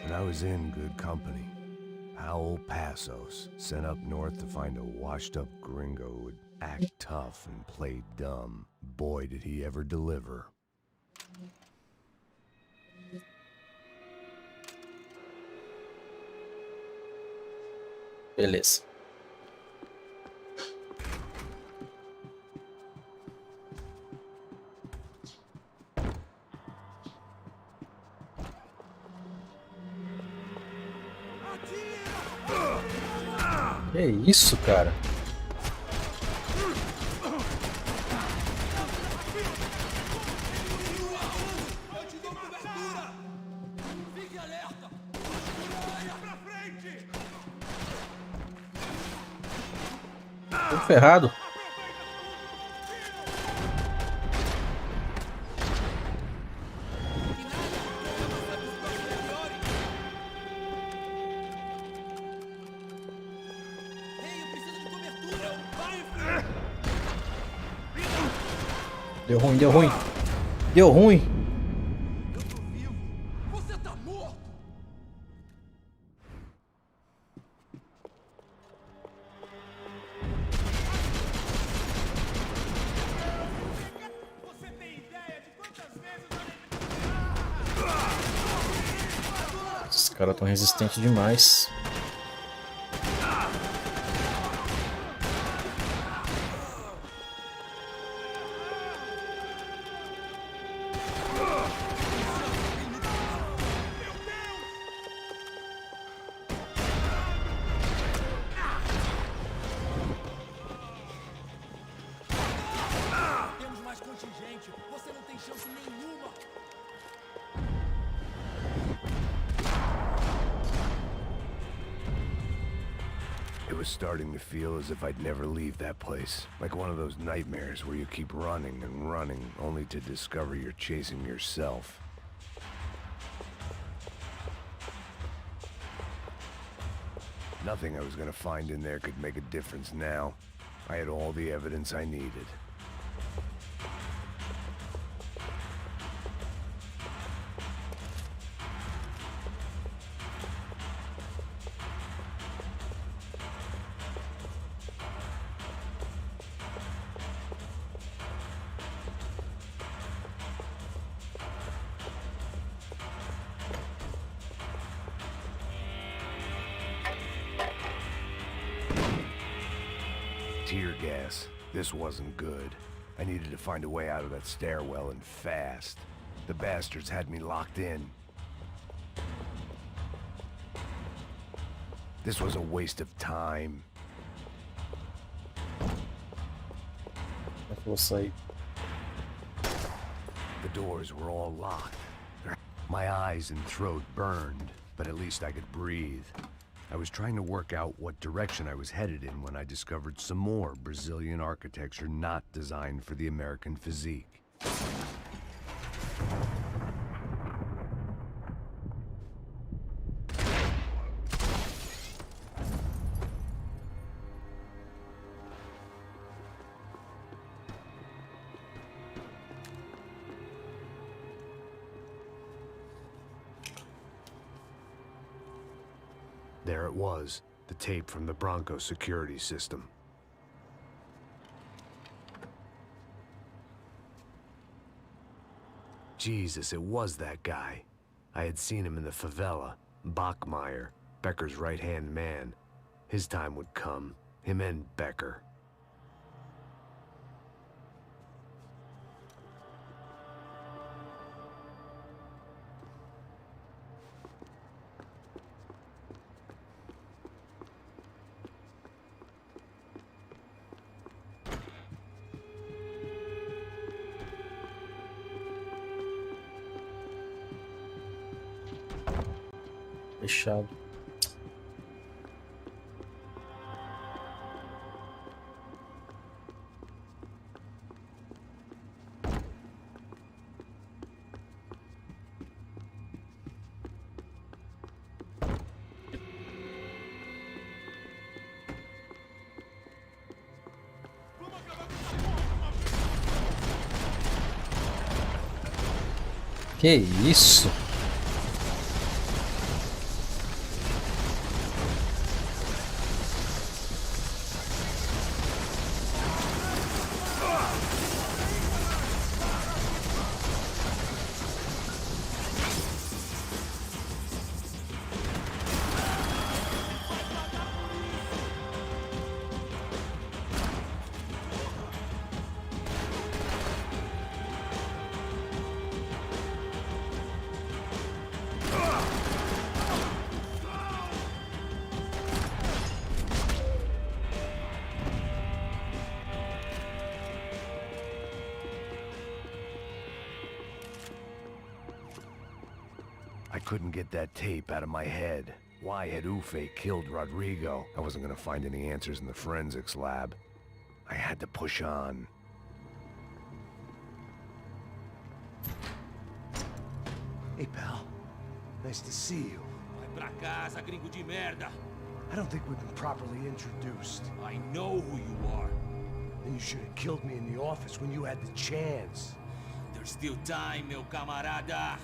And I was in good company. Howell Passos, sent up north to find a washed-up gringo who would act tough and play dumb. Boy, did he ever deliver. Beleza. Que isso, cara? Tô ferrado. Deu ruim, deu ruim. Deu ruim. Eu tô vivo. Você tá morto. Você tem ideia de quantas vezes eu Esses caras tão resistentes demais. Temos mais contingente. Você não tem chance nenhuma. It was starting to feel as if I'd never leave that place. Like one of those nightmares where you keep running and running, only to discover you're chasing yourself. Nothing I was gonna find in there could make a difference now. I had all the evidence I needed. Tear gas. This wasn't good. I needed to find a way out of that stairwell and fast. The bastards had me locked in. This was a waste of time. Vou sair. The doors were all locked. My eyes and throat burned, but at least I could breathe. I was trying to work out what direction I was headed in when I discovered some more Brazilian architecture not designed for the American physique. there it was, the tape from the Bronco security system. Jesus, it was that guy. I had seen him in the favela. Bachmeyer, Becker's right-hand man. His time would come. Him and Becker. Fechado. Que isso? I couldn't get that tape out of my head. Why had Ufe killed Rodrigo? I wasn't gonna find any answers in the forensics lab. I had to push on. Hey, pal. Nice to see you. Vai pra casa, gringo de merda. I don't think we've been properly introduced. I know who you are. Then you should have killed me in the office when you had the chance. There's still time, meu camarada.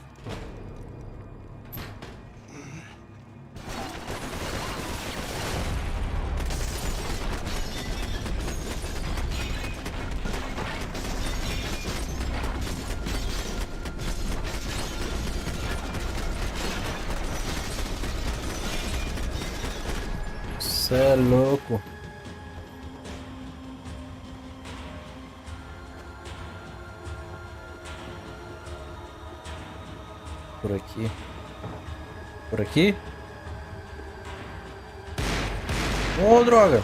Cê é louco. Por aqui. Por aqui? Ô, droga!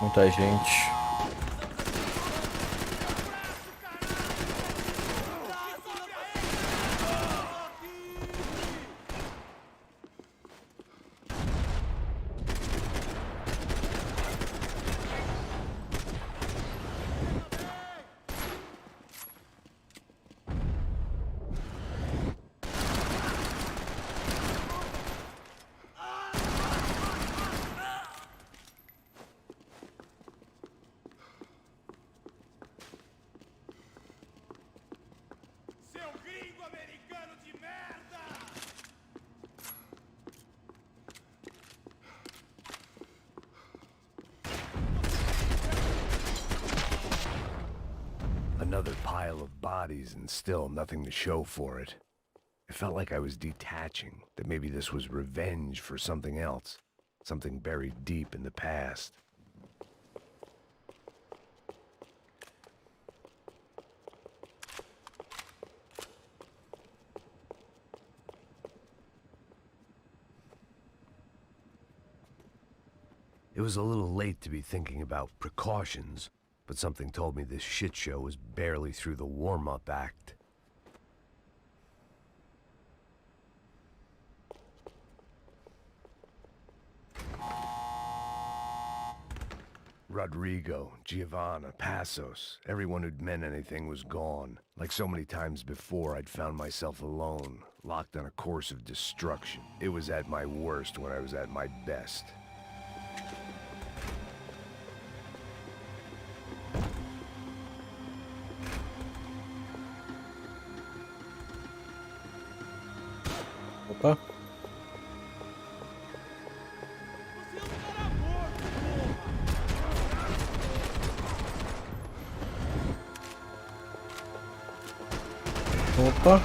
Muita gente. Another pile of bodies and still nothing to show for it. It felt like I was detaching, that maybe this was revenge for something else, something buried deep in the past. It was a little late to be thinking about precautions, but something told me this shit show was barely through the warm-up act. Rodrigo, Giovanna, Passos, everyone who'd meant anything was gone. Like so many times before, I'd found myself alone, locked on a course of destruction. It was at my worst when I was at my best. Opa. Opa.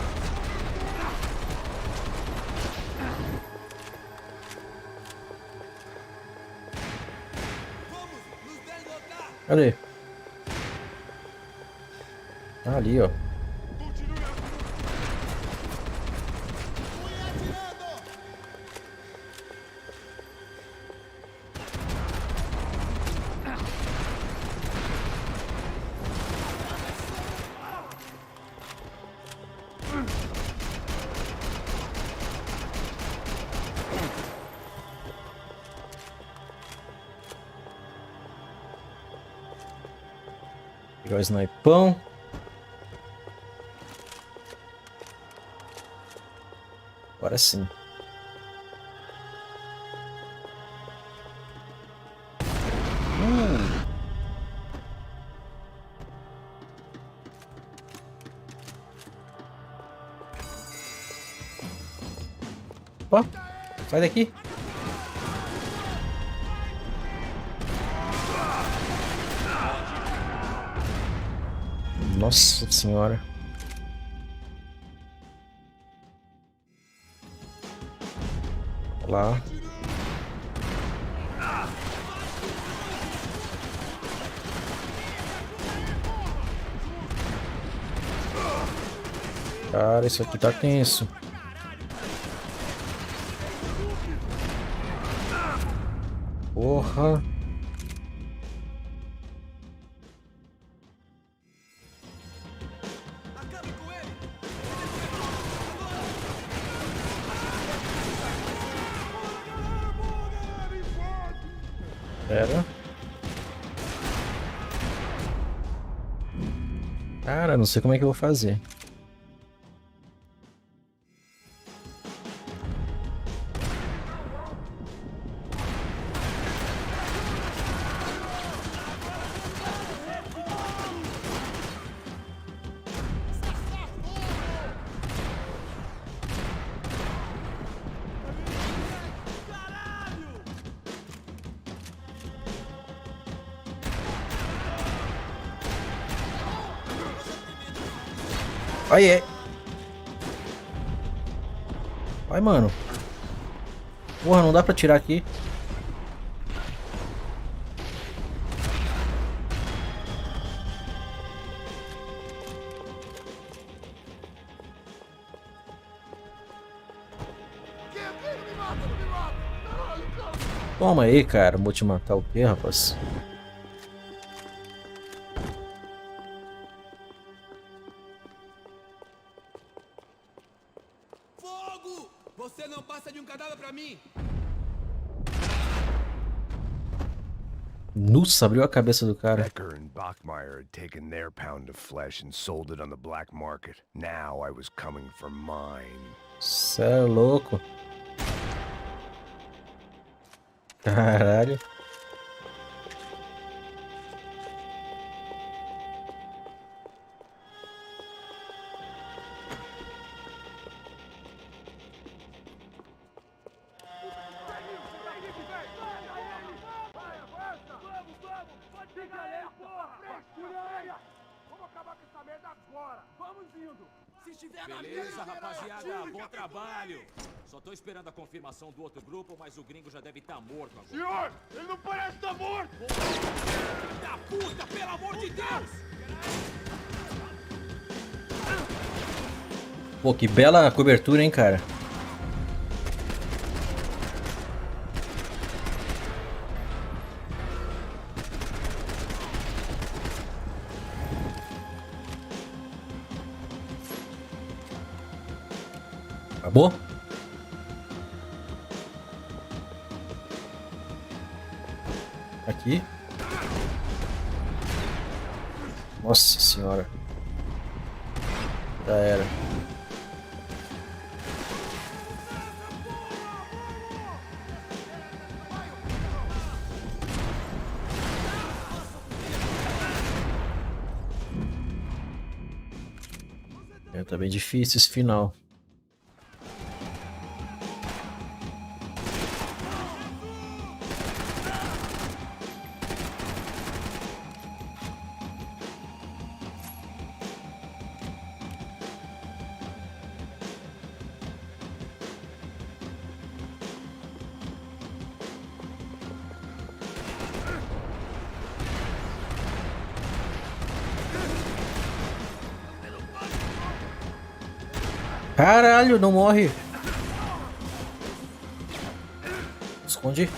Cadê? Tá ali, ó. Pegar o snipão. Agora sim. Opa, sai daqui. Nossa senhora. Lá. Cara, isso aqui tá tenso. Porra. Pera. Cara, não sei como é que eu vou fazer. Aí é. Vai, mano. Porra, não dá pra tirar aqui. Toma aí, cara. Vou te matar o quê, rapaz? Fogo! Você não passa de um cadáver pra mim! Nossa, abriu a cabeça do cara. Becker and Bachmeyer had taken their pound of flesh and sold it on the black market. Now I was coming for mine. Cê é louco. Caralho. Beleza, rapaziada, bom trabalho. Só tô esperando a confirmação do outro grupo, mas o gringo já deve estar morto agora. Senhor, ele não parece estar morto! Filho da puta, pelo amor de Deus! Pô, que bela cobertura, hein, cara. Acabou? Aqui. Nossa senhora. Já era. Tá bem difícil esse final. Caralho, não morre. Esconde.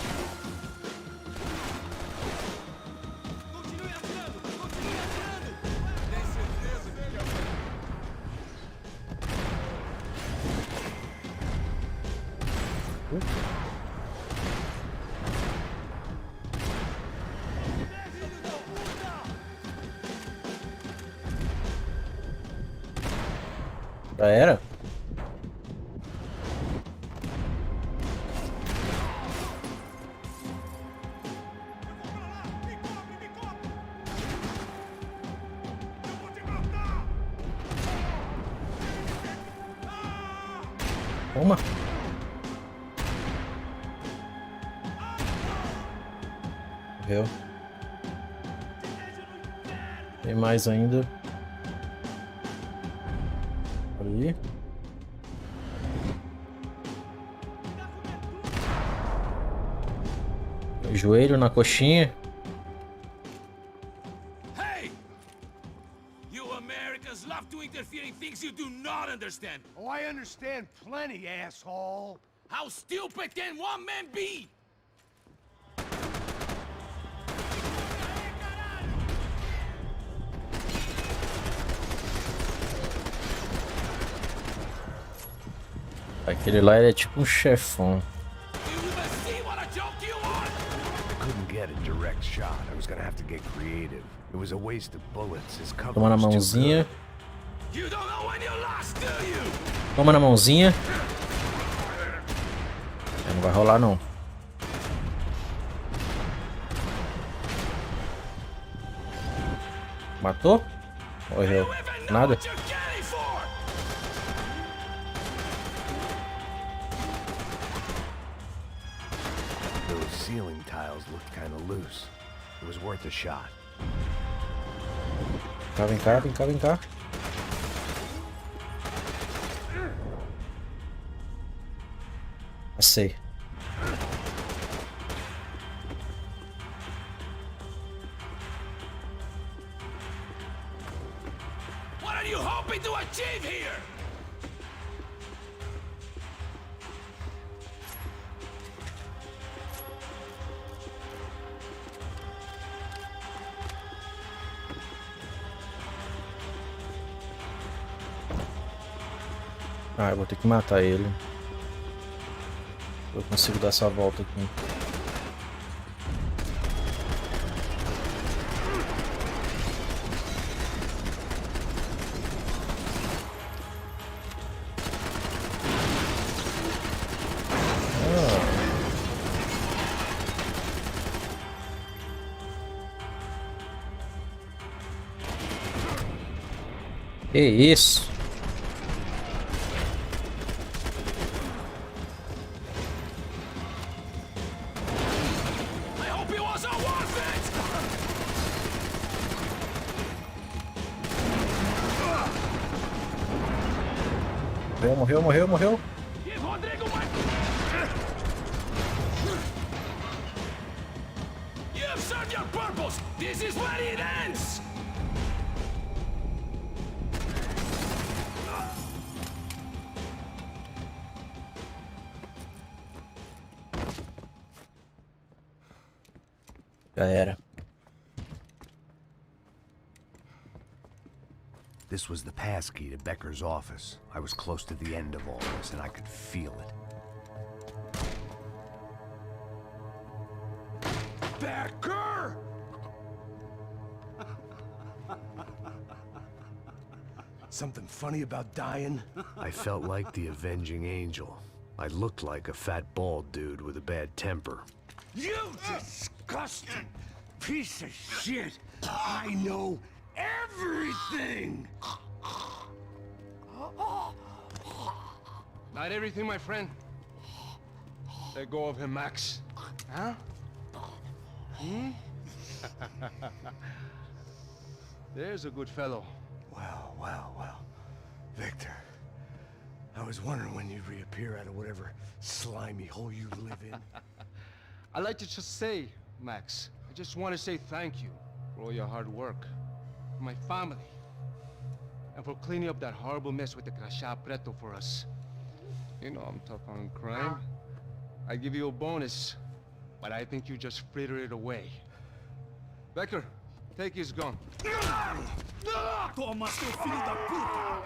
Já era? Toma. Morreu. Tem mais ainda. Ali. Joelho na coxinha. Hey! You Americans love to interfere in things you do not understand. Oh, I understand plenty, asshole. How stupid can one man be? Aquele lá ele é tipo um chefão. Couldn't get a direct shot. I was gonna have to get creative. It was a waste of bullets. His cover Toma na was too mãozinha. good. You don't know when you lost, do you? Toma na mãozinha. Não vai rolar não. Matou? Morreu. Nada? Those ceiling tiles looked kind of loose. It was worth a shot. Vem cá, vem cá, vem cá. Passei. What are you hoping to achieve here? Ah, eu vou ter que matar ele. Eu consigo dar essa volta aqui. Que isso? Morreu, morreu, morreu. You've served your purpose. This is where it ends. Já era. This was the passkey to Becker's office. I was close to the end of all this, and I could feel it. Becker! Something funny about dying? I felt like the avenging angel. I looked like a fat bald dude with a bad temper. You disgusting piece of shit! I know everything! Not everything, my friend. Let go of him, Max. Huh? Hmm? There's a good fellow. Well, well, well. Victor, I was wondering when you'd reappear out of whatever slimy hole you live in. I'd like to just say, Max, I just want to say thank you for all your hard work, for my family, and for cleaning up that horrible mess with the Crachá Preto for us. You know I'm tough on crime. I give you a bonus, but I think you just frittered it away. Becker, take his gun. Toma, seu filho da puta!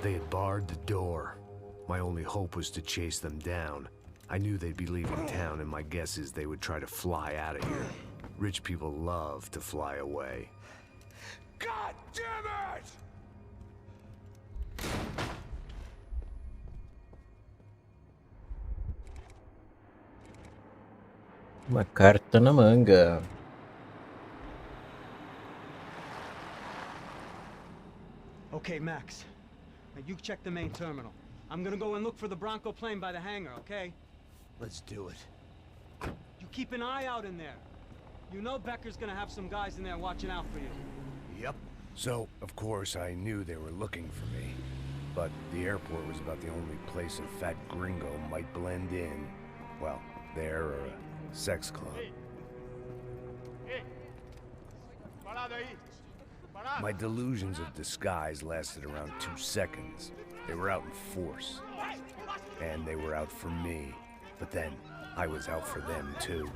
They had barred the door. My only hope was to chase them down. I knew they'd be leaving town, and my guess is they would try to fly out of here. Rich people love to fly away. God damn it! Uma carta na manga. Okay, Max. Now you check the main terminal. I'm gonna go and look for the Bronco plane by the hangar, okay? Let's do it. You keep an eye out in there. You know Becker's gonna have some guys in there watching out for you. Yep. So, of course, I knew they were looking for me. But the airport was about the only place a fat gringo might blend in. Well, there or a sex club. My delusions of disguise lasted around 2 seconds. They were out in force. And they were out for me. But then, I was out for them, too.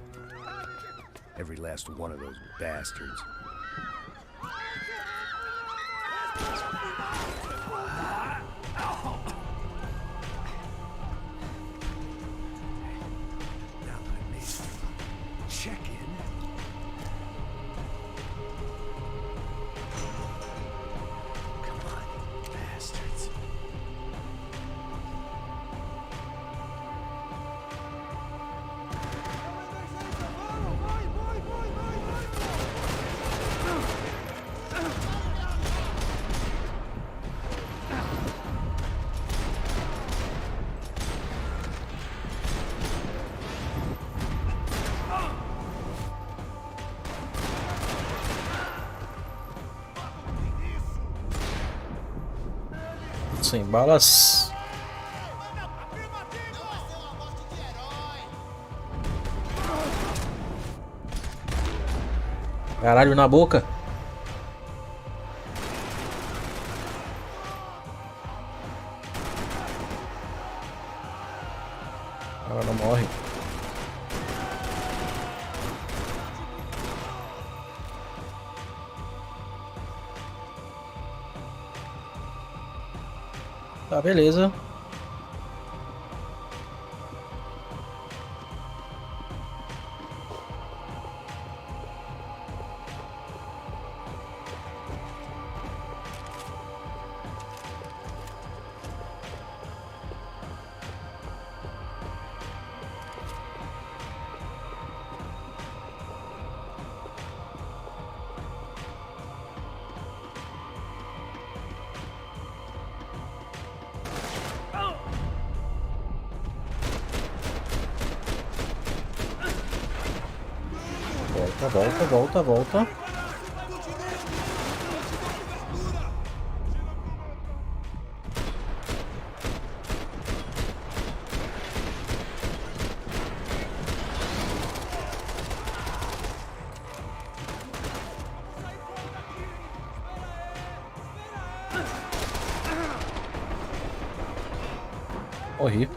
Every last one of those bastards. Now that I made a check-in. Come on, you bastards. Sem balas. Caralho, na boca. Ela não morre. Tá, beleza. Volta, volta, volta. Morri.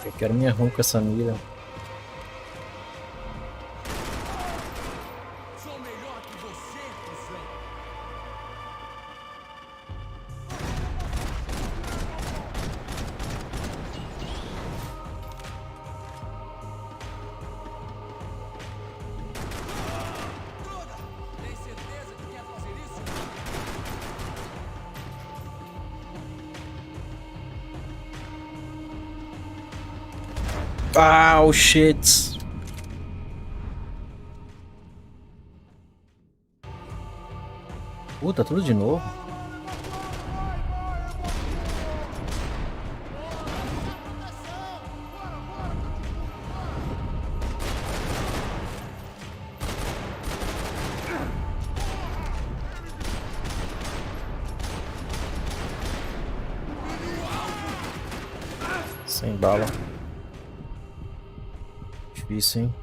Eu quero minha run com essa mira. Sou melhor que você, cuzão. Droga! Tem certeza que quer fazer isso? Ah, o shit. Puta, tudo de novo. Sem bala. Difícil, hein?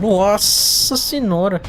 Nossa senhora.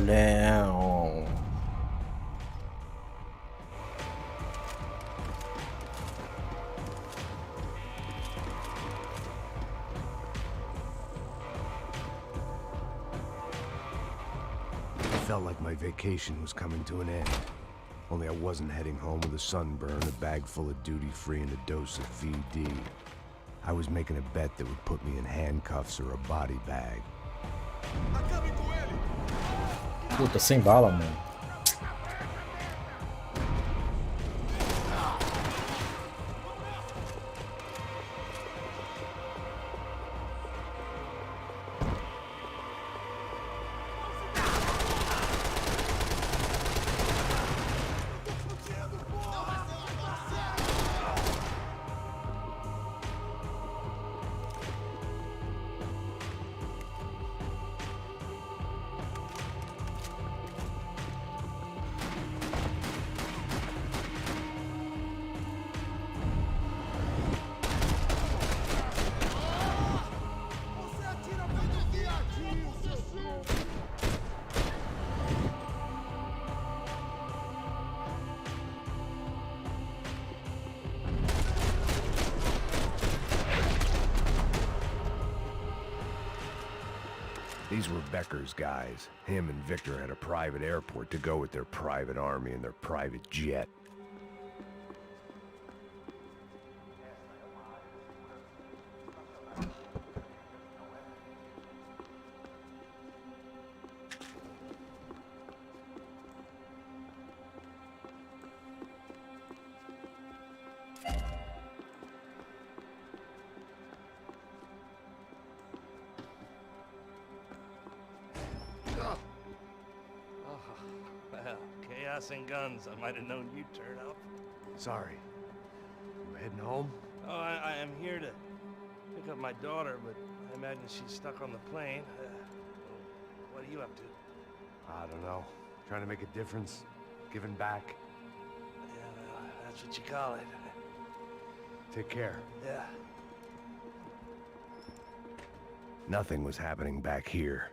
Não. It felt like my vacation was coming to an end. Only I wasn't heading home with a sunburn, a bag full of duty-free, and a dose of VD. I was making a bet that would put me in handcuffs or a body bag. Puta, sem bala, mano. These were Becker's guys. Him and Victor had a private airport to go with their private army and their private jet. passing guns. I might have known you'd turn up. Sorry. You heading home? Oh, I am here to pick up my daughter, but I imagine she's stuck on the plane. What are you up to? I don't know. Trying to make a difference. Giving back. Yeah, well, that's what you call it. Take care. Yeah. Nothing was happening back here.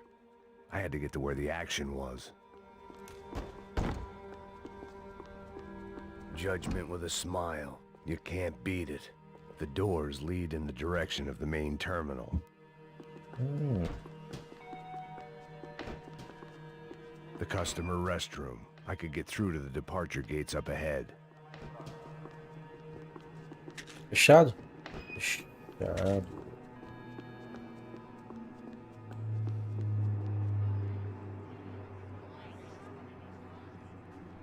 I had to get to where the action was. Judgment with a smile. You can't beat it. The doors lead in the direction of the main terminal. The customer restroom. I could get through to the departure gates up ahead. Fechado? Fechado.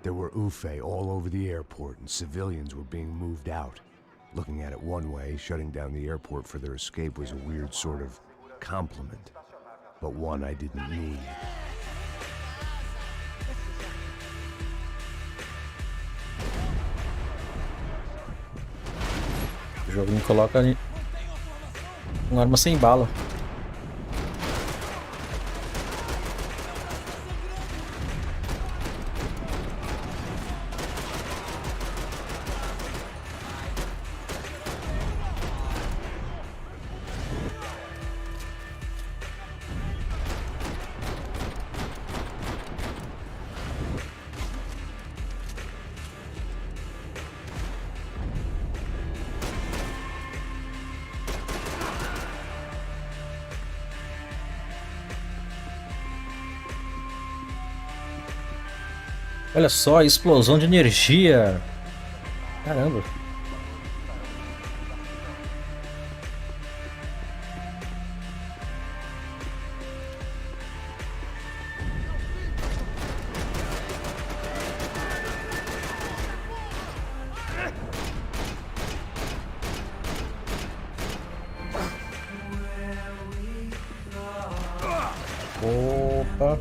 There were Ufe all over the airport, and civilians were being moved out. Looking at it one way, shutting down the airport for their escape was a weird sort of compliment, but one I didn't need. O jogo me coloca uma arma sem bala. Olha só, explosão de energia. Caramba. Opa.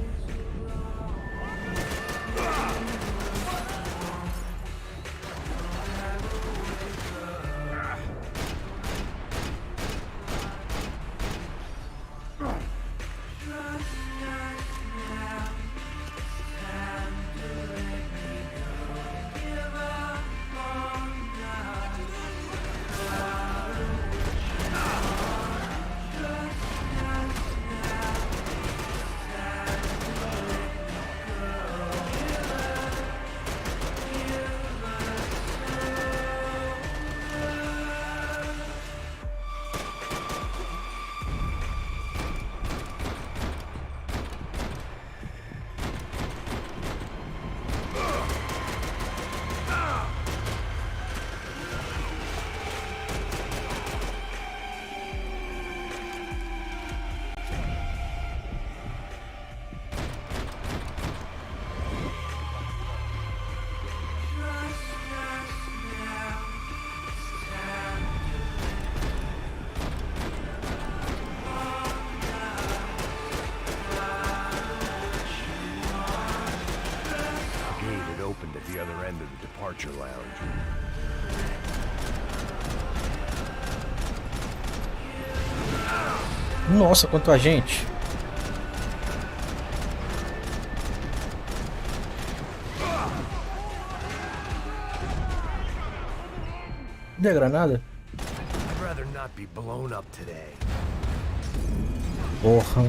Opened at the other end of the departure lounge. Nossa, quanta gente. Cadê a granada? I'd rather not be blown up today. Porra.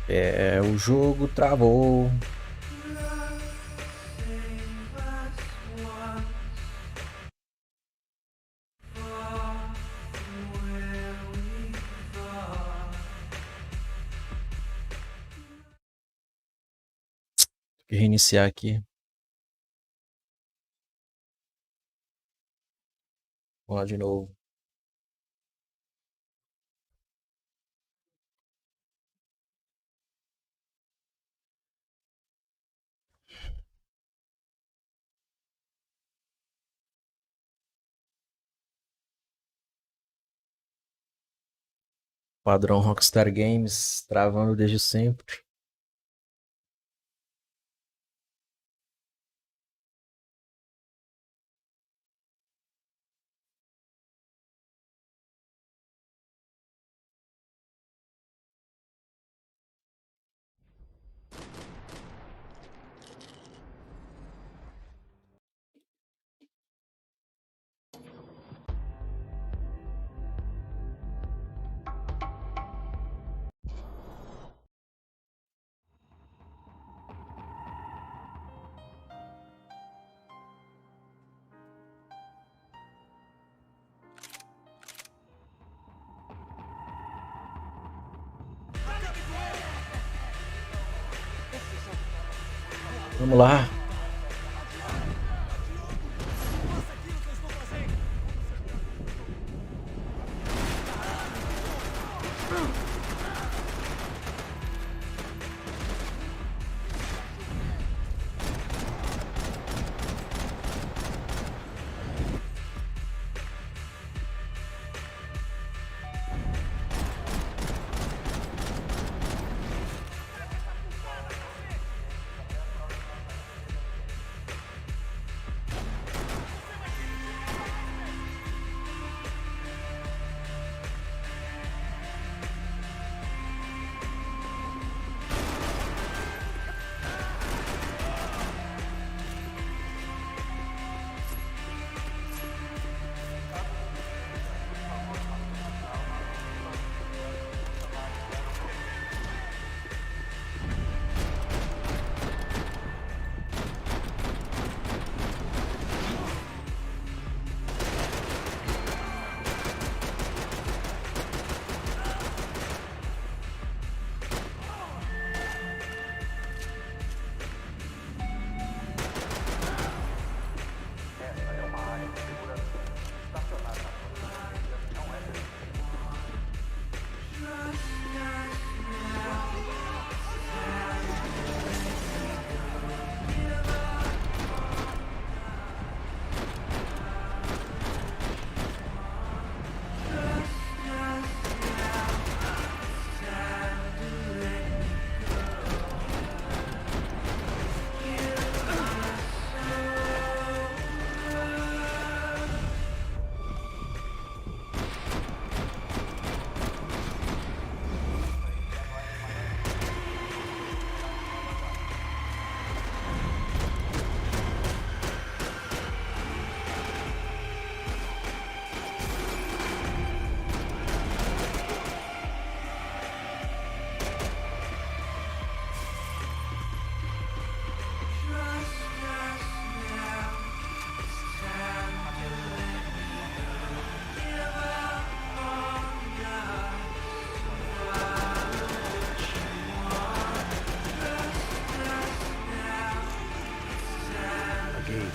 É, o jogo travou. Tem que reiniciar aqui. Vamos lá de novo. Padrão Rockstar Games, travando desde sempre. Vamos lá.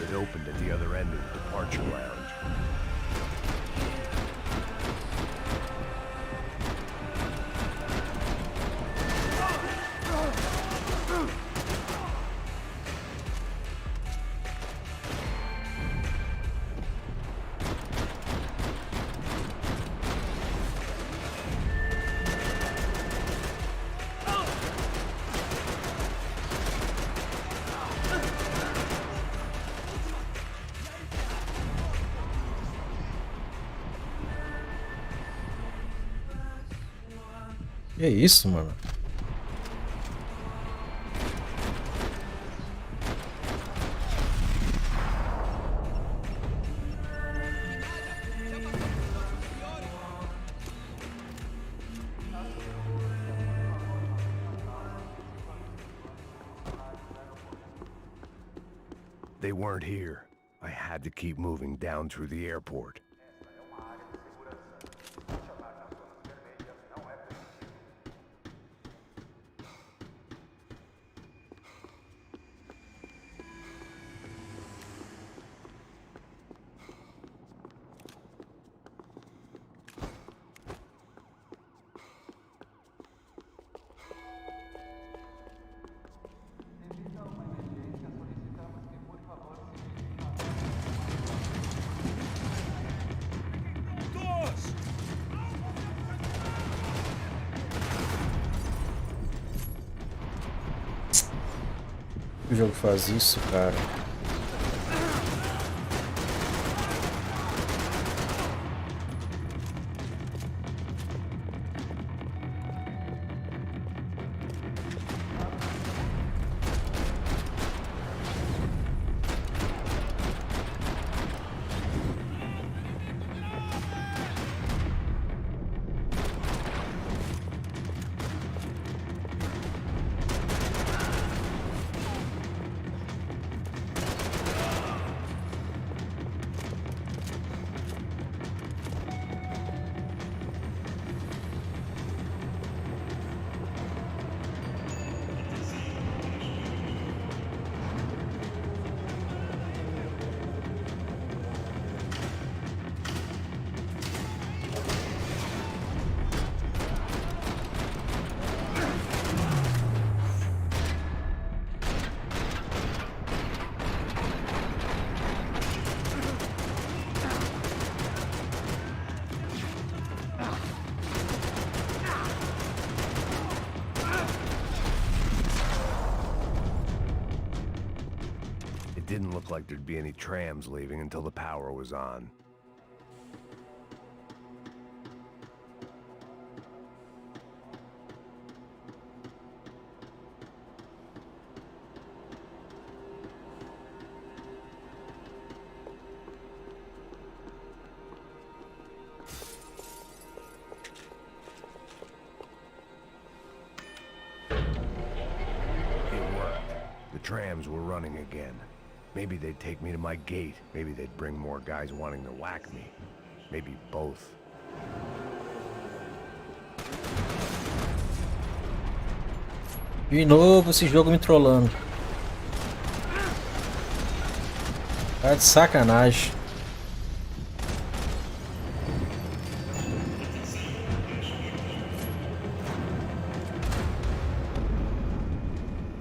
It opened at the other end of the departure lounge. Que isso, mano? They weren't here. I had to keep moving down through the airport. O jogo faz isso, cara. It didn't look like there'd be any trams leaving until the power was on. The trams were running again. Maybe they'd take me to my gate. Maybe they'd bring more guys wanting to whack me. Maybe both. De novo esse jogo me trollando. Tá de sacanagem.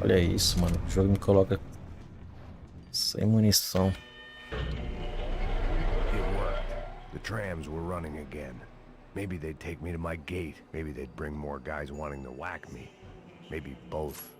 Olha isso, mano. O jogo me coloca sem munição. It worked. The trams were running again. Maybe they'd take me to my gate. Maybe they'd bring more guys wanting to whack me. Maybe both.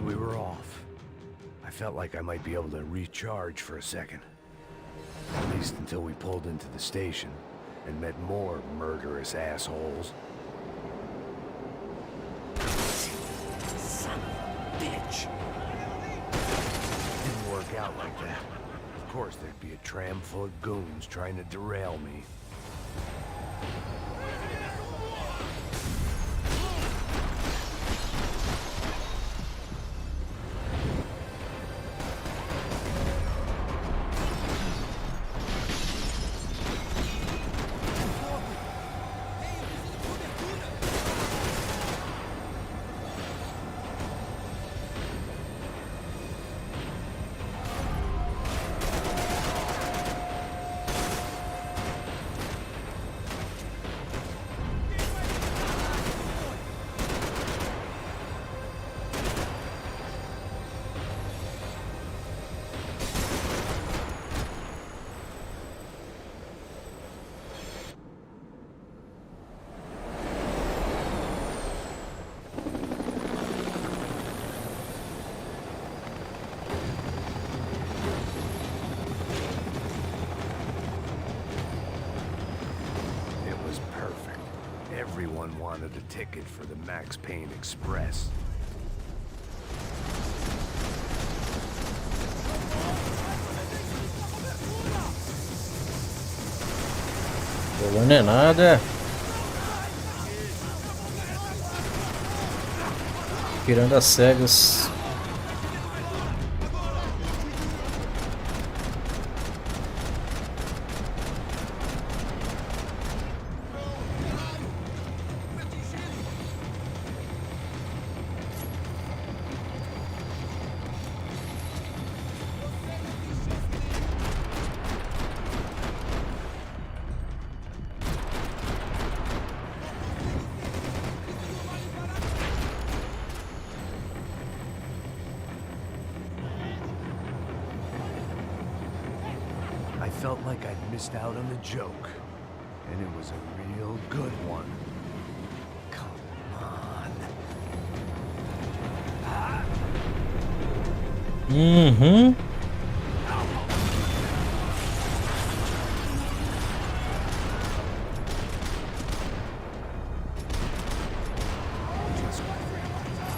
We were off. I felt like I might be able to recharge for a second. At least until we pulled into the station and met more murderous assholes. Son of a bitch! Didn't work out like that. Of course there'd be a tram full of goons trying to derail me. wanted a ticket for the Max Payne Express. Não é nada. Tirando as cegas. I felt like I'd missed out on the joke, and it was a real good one. Come on. Uhum.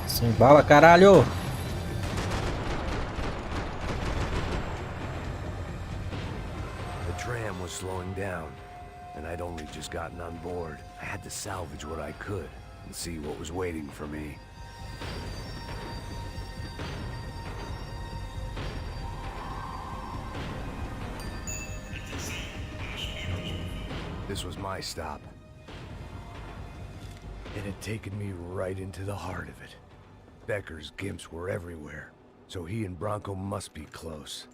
Sem bala, caralho! The tram was slowing down, and I'd only just gotten on board. I had to salvage what I could and see what was waiting for me. This was my stop. It had taken me right into the heart of it. Becker's gimps were everywhere, so he and Bronco must be close.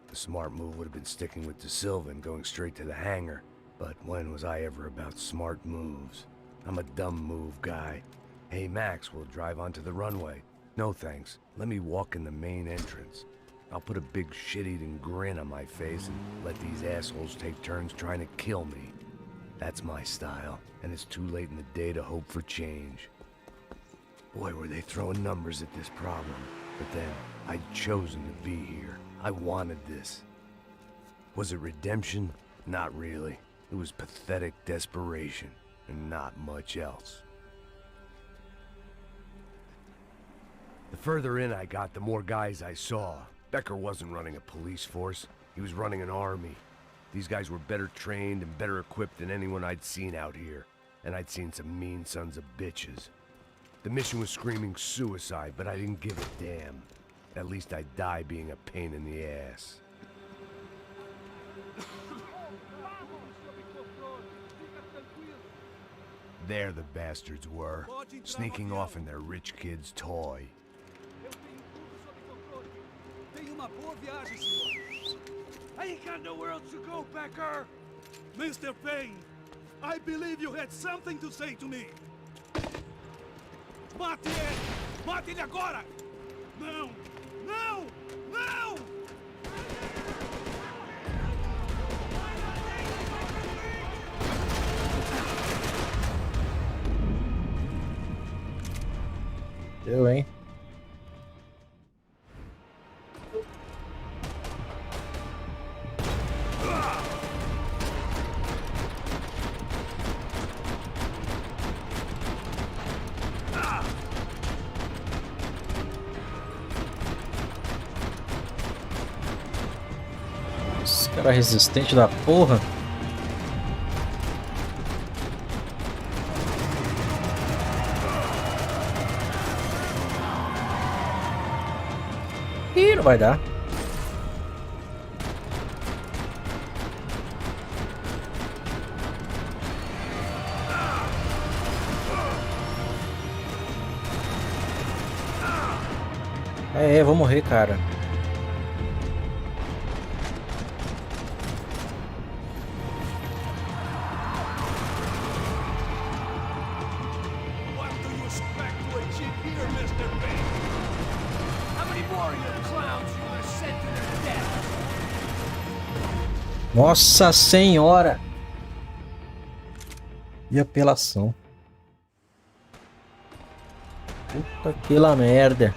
The smart move would have been sticking with De Silva and going straight to the hangar, but when was I ever about smart moves? I'm a dumb move guy. Hey Max, we'll drive onto the runway. No thanks, let me walk in the main entrance. I'll put a big shit-eating grin on my face and let these assholes take turns trying to kill me. That's my style, and it's too late in the day to hope for change. Boy, were they throwing numbers at this problem. But then, I'd chosen to be here. I wanted this. Was it redemption? Not really. It was pathetic desperation, and not much else. The further in I got, the more guys I saw. Becker wasn't running a police force. He was running an army. These guys were better trained and better equipped than anyone I'd seen out here. And I'd seen some mean sons of bitches. The mission was screaming suicide, but I didn't give a damn. At least I'd die being a pain in the ass. There the bastards were, sneaking off in their rich kid's toy. I ain't got nowhere else to go, Becker! Mr. Payne, I believe you had something to say to me. Mate ele! Mate ele agora! Não! Não! Não! Deu, hein? Esse cara é resistente da porra. Ih, não vai dar. É, vou morrer, cara. What do you expect to achieve here, Mr. Payne? How many more of your clowns you want to send to their death? Nossa senhora! E apelação. Puta que la merda.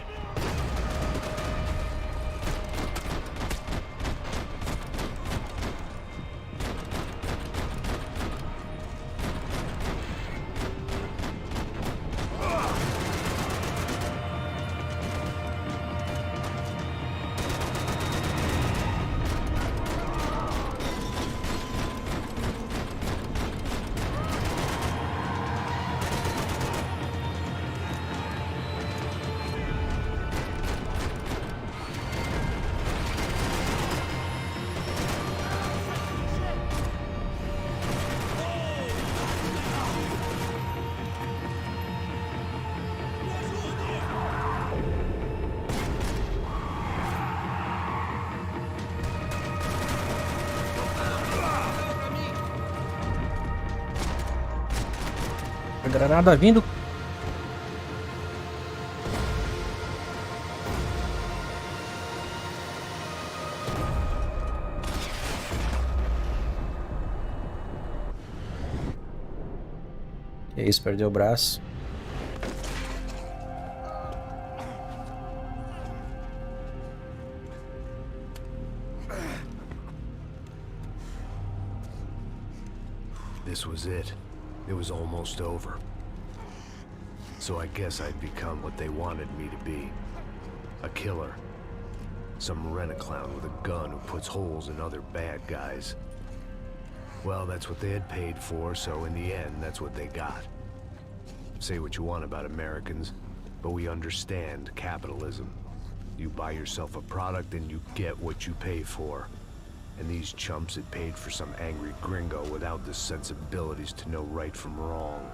A granada vindo. Que isso, perdeu o braço. This was it. It was almost over. So I guess I'd become what they wanted me to be. A killer. Some rent-a-clown with a gun who puts holes in other bad guys. Well, that's what they had paid for, so in the end, that's what they got. Say what you want about Americans, but we understand capitalism. You buy yourself a product and you get what you pay for. And these chumps had paid for some angry gringo without the sensibilities to know right from wrong.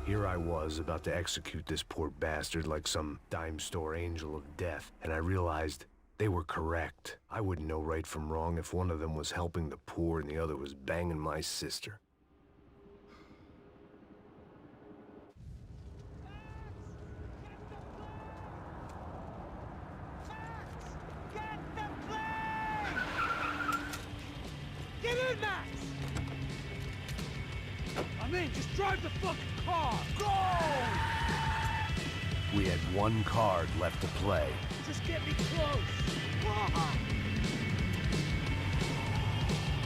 Here I was, about to execute this poor bastard like some dime store angel of death, and I realized they were correct. I wouldn't know right from wrong if one of them was helping the poor and the other was banging my sister. Get in, Max! I'm in. Just drive the fucking car. Go! We had one card left to play. Just get me close.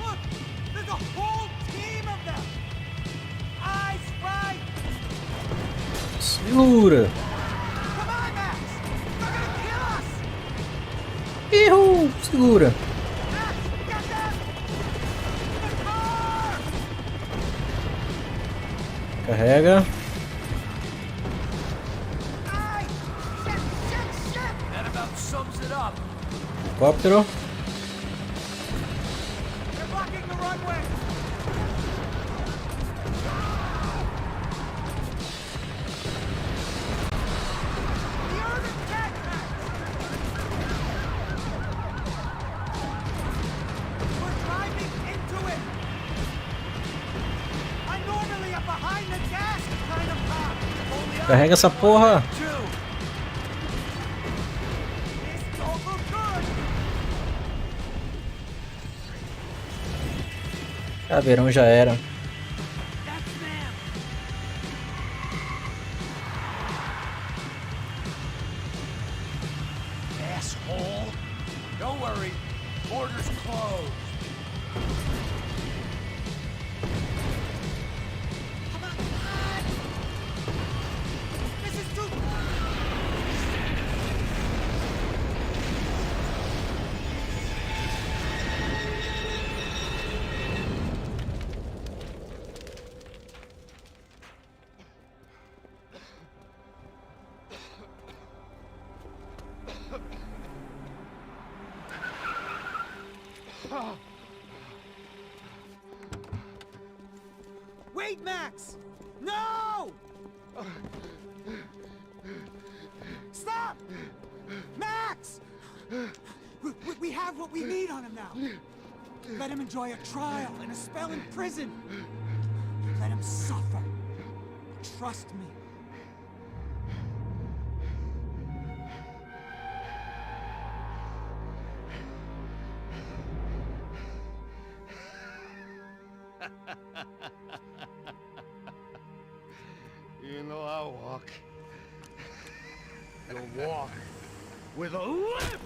Look! There's a whole team of them! Eyes right! Segura! Come on, Max! They're gonna kill us! Ihu! Segura! Max, get them! The car! Carrega. Ay! Shit, shit, shit! That about sums it up. Helicóptero. They're blocking the runway! The urban cat, Max! We're driving into it! I'm normally a behind the gas kind of cop! Carrega essa porra. This don't look good! Caveirão já era. That's them! Asshole! Don't worry. Border's closed. Come on! This is too... Wait, Max! No! Stop! Max! We have what we need on him now. Let him enjoy a trial and a spell in prison. Let him suffer. Trust me. You know I walk. You'll walk with a lift!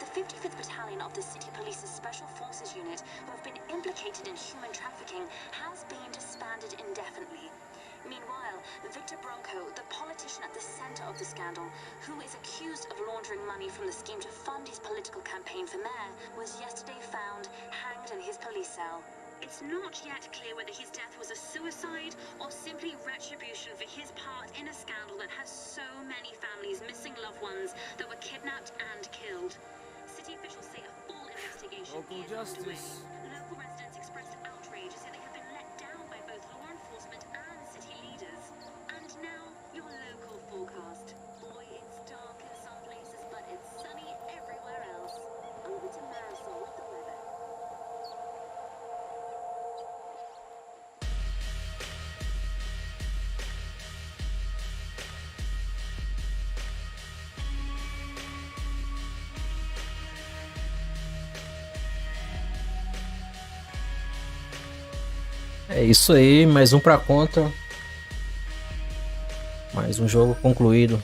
The 55th Battalion of the City Police's Special Forces Unit, who have been implicated in human trafficking, has been disbanded indefinitely. Meanwhile, Victor Bronco, the politician at the center of the scandal, who is accused of laundering money from the scheme to fund his political campaign for mayor, was yesterday found hanged in his police cell. It's not yet clear whether his death was a suicide or simply retribution for his part in a scandal that has so many families missing loved ones that were kidnapped and killed. City officials say a full investigation is underway. Local residents expressed outrage, say they have been let down by both law enforcement and city leaders. And now, your local forecast. Boy, it's dark in some places, but it's sunny everywhere else. Over to Marisol with the weather. É isso aí, mais um pra conta. Mais um jogo concluído.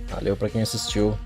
Valeu pra quem assistiu.